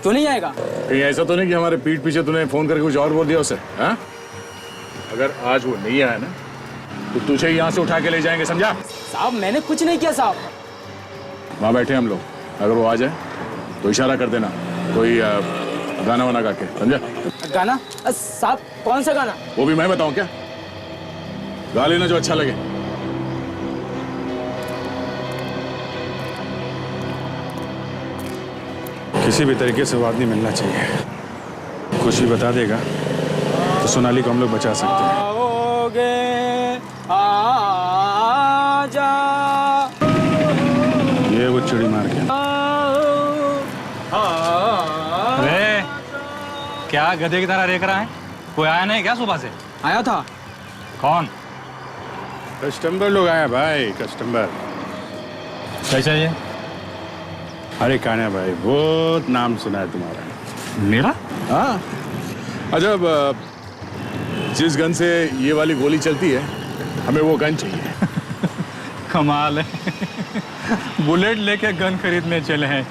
क्यों नहीं आएगा? कहीं ऐसा तो नहीं कि हमारे पीठ पीछे तूने फोन करके कुछ और बोल दिया उसे? हाँ? अगर आज वो नहीं आया ना तो तुझे यहाँ से उठा के ले जाएंगे, समझा? साहब मैंने कुछ नहीं किया साहब। वहाँ बैठे हम लोग, अगर वो आ जाए तो इशारा कर देना, कोई गाना वाना गा के, समझा? गाना? साहब कौन सा गाना? वो भी मैं बताऊँ क्या? गा लेना जो अच्छा लगे। किसी भी तरीके से वो आदमी मिलना चाहिए। कुछ भी बता देगा तो सोनाली को हम लोग बचा सकते हैं। आजा। ये वो चिड़ी मार के। अरे क्या गधे की तरह रेख रहा है? कोई आया नहीं क्या सुबह से? आया था। कौन? कस्टमर लोग आए भाई, कस्टमर। क्या चाहिए? अरे कान्हा भाई, बहुत नाम सुना है तुम्हारा। मेरा? हाँ, अच्छा जिस गन से ये वाली गोली चलती है हमें वो गन चाहिए। कमाल है। बुलेट लेके गन खरीदने चले हैं,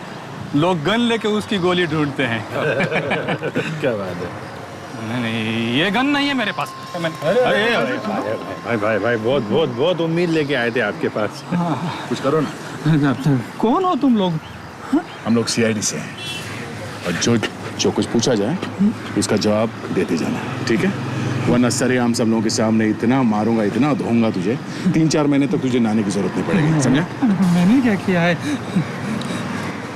लोग गन लेके उसकी गोली ढूंढते हैं। क्या बात है। नहीं, ये गन नहीं है मेरे पास। भाई भाई भाई बहुत बहुत बहुत उम्मीद लेके आए थे आपके पास। कुछ करो ना। कौन हो तुम लोग? हम लोग सीआईडी से हैं और जो कुछ पूछा जाए उसका जवाब देते जाना, ठीक है? वरना सरेआम सब लोगों के सामने इतना मारूंगा, इतना धोऊंगा तुझे, 3-4 महीने तक तुझे नहाने की जरूरत नहीं पड़ेगी, समझा? मैंने क्या किया है?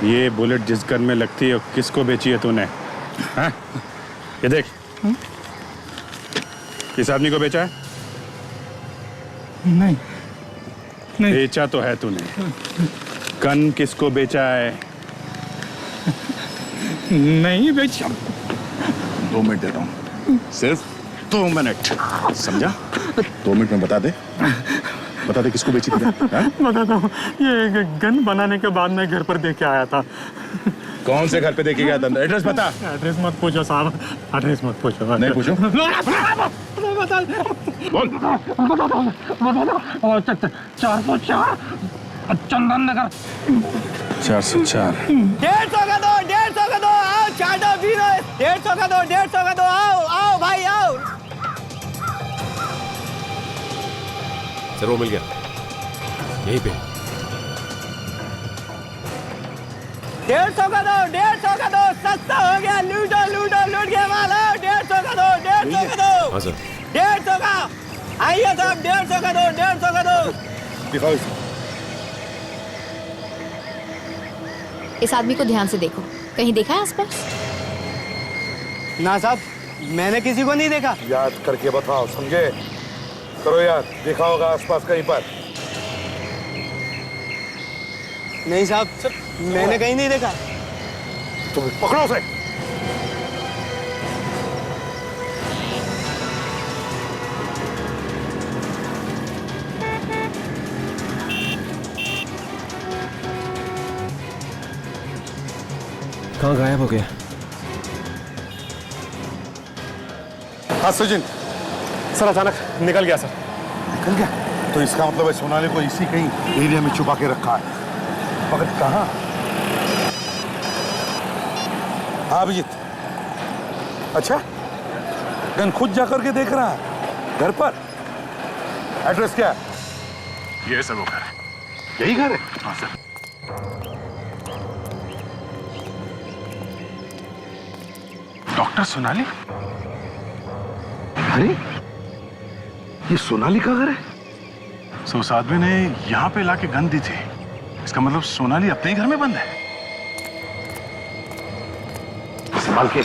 ये बुलेट जिस गन में लगती है किसको बेची है तूने? हाँ? ये देख, किस आदमी को बेचा है? नहीं, नहीं। बेचा तो है तूने। गन किसको बेचा है? नहीं बेचा। 2 मिनट देता हूँ, सिर्फ 2 मिनट, समझा? 2 मिनट में बता दे किसको बेची थी? बताता हूँ, ये गन बनाने के बाद मैं घर पर देके आया था। कौन से घर पे देके गया था? एड्रेस बता। एड्रेस मत पूछो साहब, एड्रेस मत पूछो। नहीं पूछो? बोल। 404 चंदन नगर। 404। 150 का दो, 150 का दो, आओ चाटो पीरो। 150 का दो, 150 का दो, आओ भाई आओ। सर वो मिल गया, यहीं पे। 150 का दो, 150 का दो, सस्ता हो गया। लूट के माल। 150 का दो, 150 का दो। हाँ सर। 150 का। आइए साहब, 150 का दो, 150 का दो। दिखाओ इसे। इस आदमी को ध्यान से देखो, कहीं देखा है आसपास? ना साहब, मैंने किसी को नहीं देखा। याद करके बताओ, समझे? करो याद, देखा होगा आसपास कहीं पर? नहीं साहब, मैंने कहीं नहीं देखा। तुम पकड़ो उसे। कहाँ गायब हो गया? हाँ सचिन, सर अचानक निकल गया सर। निकल गया? तो इसका मतलब है सोनाली को इसी कहीं एरिया में छुपा के रखा है। मगर कहाँ? हाँ अभिजीत, अच्छा गन खुद जाकर के देख रहा है घर पर? एड्रेस क्या है? ये सब वो घर है। यही घर है? हाँ सर। डॉक्टर सोनाली? अरे ये सोनाली का घर है? सो उस आदमी ने यहाँ पे लाके गन दी थी, इसका मतलब सोनाली अपने ही घर में बंद है। संभाल के।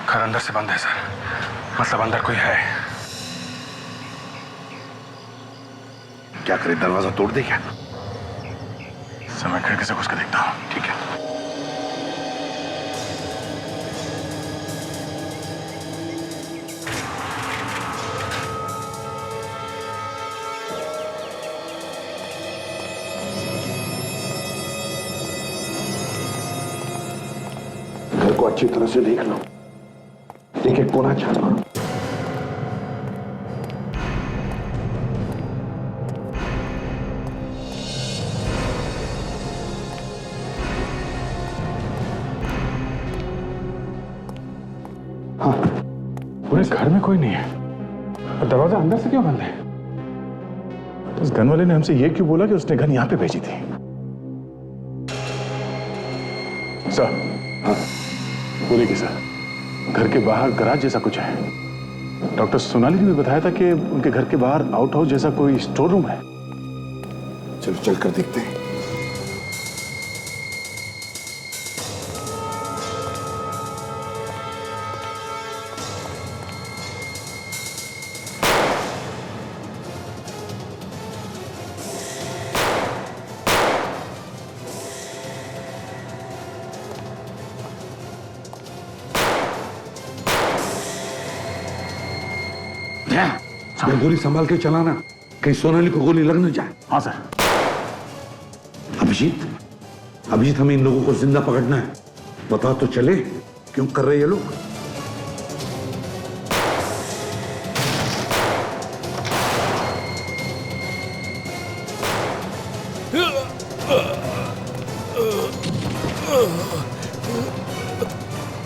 घर अंदर से बंद है सर, मतलब अंदर कोई है। क्या करे, दरवाजा तोड़ दे क्या? समय खिड़की से घुस के देखता हूँ। ठीक है। घर को अच्छी तरह से देख लो, एक एक कोना छान मारो। पूरे घर में कोई नहीं है और दरवाजा अंदर से क्यों बंद है? तो उस गन वाले ने हमसे ये क्यों बोला कि उसने गन यहां पे भेजी थी? सर, हाँ बोलिए कि सर, घर के बाहर गराज जैसा कुछ है। डॉक्टर सोनाली ने भी बताया था कि उनके घर के बाहर आउट हाउस जैसा कोई स्टोर रूम है। चलो चलकर देखते हैं। गोली संभाल के चलाना, कहीं सोनाली को गोली लग न जाए। हाँ सर। अभिजीत हमें इन लोगों को जिंदा पकड़ना है। बता तो चले क्यों कर रहे ये लोग?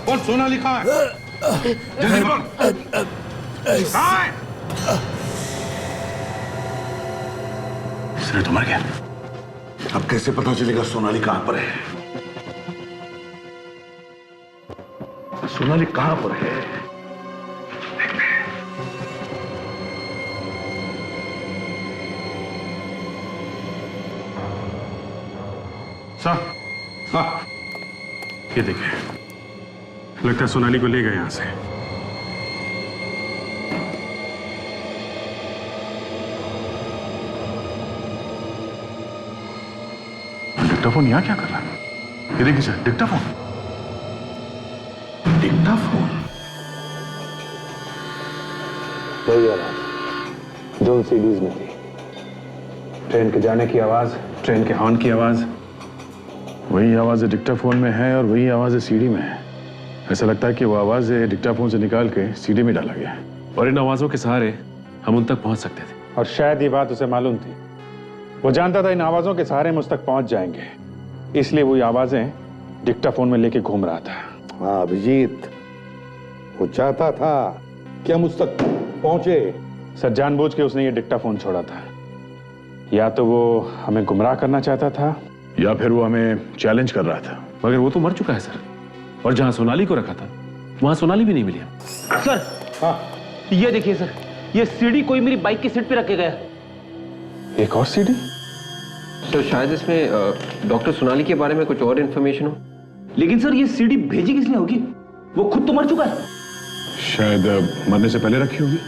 बोल सोनाली कहाँ है? जल्दी बोल। कहाँ है? इसने तो मर गया। अब कैसे पता चलेगा सोनाली कहां पर है? सोनाली कहां पर है? देखते हैं। साहब, हाँ, ये देखिए, लगता है सोनाली को ले गए यहां से। डिक्टाफोन यहाँ क्या कर रहा है? ये देखिए सर, डिक्टाफोन। डिक्टाफोन? वही आवाज जो उन सीडीज में थी। ट्रेन के जाने की आवाज, ट्रेन के हॉर्न की आवाज, वही आवाज डिक्टाफोन में है और वही आवाज सीडी में है। ऐसा लगता है कि वो आवाज डिक्टाफोन से निकाल के सीडी में डाला गया है और इन आवाजों के सहारे हम उन तक पहुंच सकते थे। और शायद ये बात उसे मालूम थी। वो जानता था इन आवाजों के सहारे मुझ तक पहुंच जाएंगे, इसलिए वो आवाजें डिक्टाफोन में लेके घूम रहा था। हाँ अभिजीत, वो चाहता था कि हम उस तक पहुंचे। सर, जानबूझ के उसने ये डिक्टाफोन छोड़ा था। या तो वो हमें गुमराह करना चाहता था या फिर वो हमें चैलेंज कर रहा था। मगर वो तो मर चुका है सर, और जहां सोनाली को रखा था वहां सोनाली भी नहीं मिली। सर, हाँ, ये देखिए सर, ये सीडी कोई मेरी बाइक की सीट पे रखे गया। एक और सीडी? तो शायद इसमें डॉक्टर सोनाली के बारे में कुछ और इन्फॉर्मेशन हो। लेकिन सर, ये सीडी भेजी किसने होगी? वो खुद तो मर चुका है। शायद मरने से पहले रखी होगी।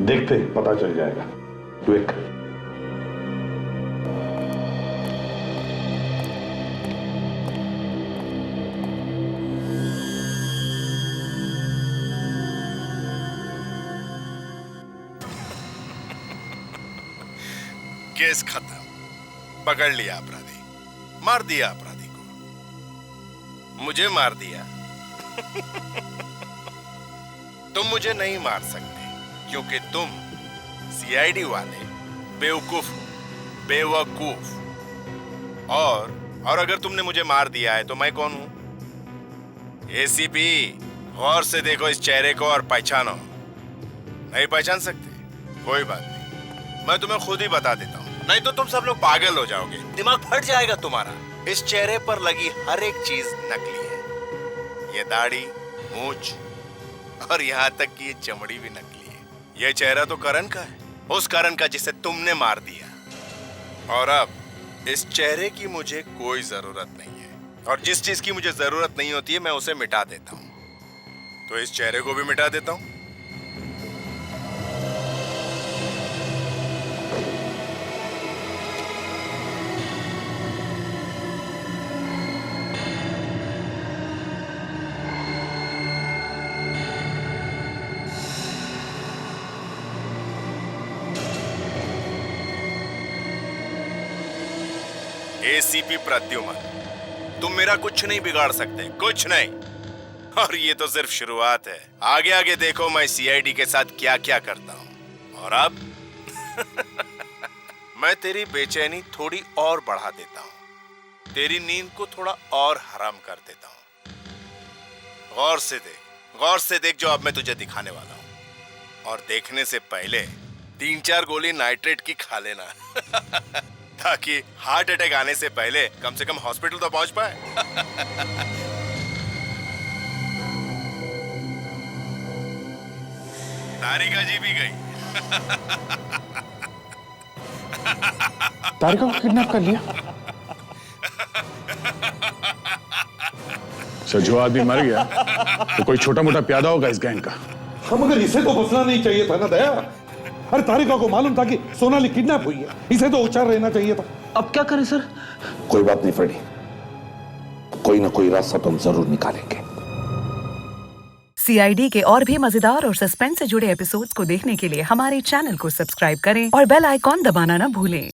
देखते पता चल जाएगा। तू एक केस खत्म, पकड़ लिया अपराधी, मार दिया अपराधी को, मुझे मार दिया। तुम मुझे नहीं मार सकते क्योंकि तुम सीआईडी वाले बेवकूफ हो, बेवकूफ। और अगर तुमने मुझे मार दिया है तो मैं कौन हूं? एसीपी, गौर से देखो इस चेहरे को और पहचानो। नहीं पहचान सकते? कोई बात नहीं, मैं तुम्हें खुद ही बता देता हूं, नहीं तो तुम सब लोग पागल हो जाओगे, दिमाग फट जाएगा तुम्हारा। इस चेहरे पर लगी हर एक चीज नकली है। ये दाढ़ी, मूंछ और यहाँ तक कि ये चमड़ी भी नकली है। ये चेहरा तो करण का है, उस करण का जिसे तुमने मार दिया। और अब इस चेहरे की मुझे कोई जरूरत नहीं है, और जिस चीज की मुझे जरूरत नहीं होती है मैं उसे मिटा देता हूँ। तो इस चेहरे को भी मिटा देता हूँ। एसीपी प्रद्युमन, तुम मेरा कुछ नहीं बिगाड़ सकते, कुछ नहीं। और ये तो सिर्फ शुरुआत है, आगे आगे देखो मैं सीआईडी के साथ क्या क्या करता हूं। और अब मैं तेरी बेचैनी थोड़ी और बढ़ा देता हूं, तेरी नींद को थोड़ा और हराम कर देता हूं। गौर से देख, गौर से देख जो अब मैं तुझे दिखाने वाला हूं। और देखने से पहले 3-4 गोली नाइट्रेट की खा लेना ताकि हार्ट अटैक आने से पहले कम से कम हॉस्पिटल तो पहुंच पाए। तारिका जी भी गई। तारिका को किडनैप कर लिया? सर, जो आदमी मर गया तो कोई छोटा मोटा प्यादा होगा इस गैंग का। हम, मगर इसे तो बचना नहीं चाहिए था ना दया। अरे तारिका को मालूम था कि सोनाली किडनैप हुई है, इसे तो होशियार रहना चाहिए था। अब क्या करें सर? कोई बात नहीं फ्रेडी, कोई ना कोई रास्ता तो हम जरूर निकालेंगे। सीआईडी के और भी मजेदार और सस्पेंस से जुड़े एपिसोड्स को देखने के लिए हमारे चैनल को सब्सक्राइब करें और बेल आइकॉन दबाना ना भूलें।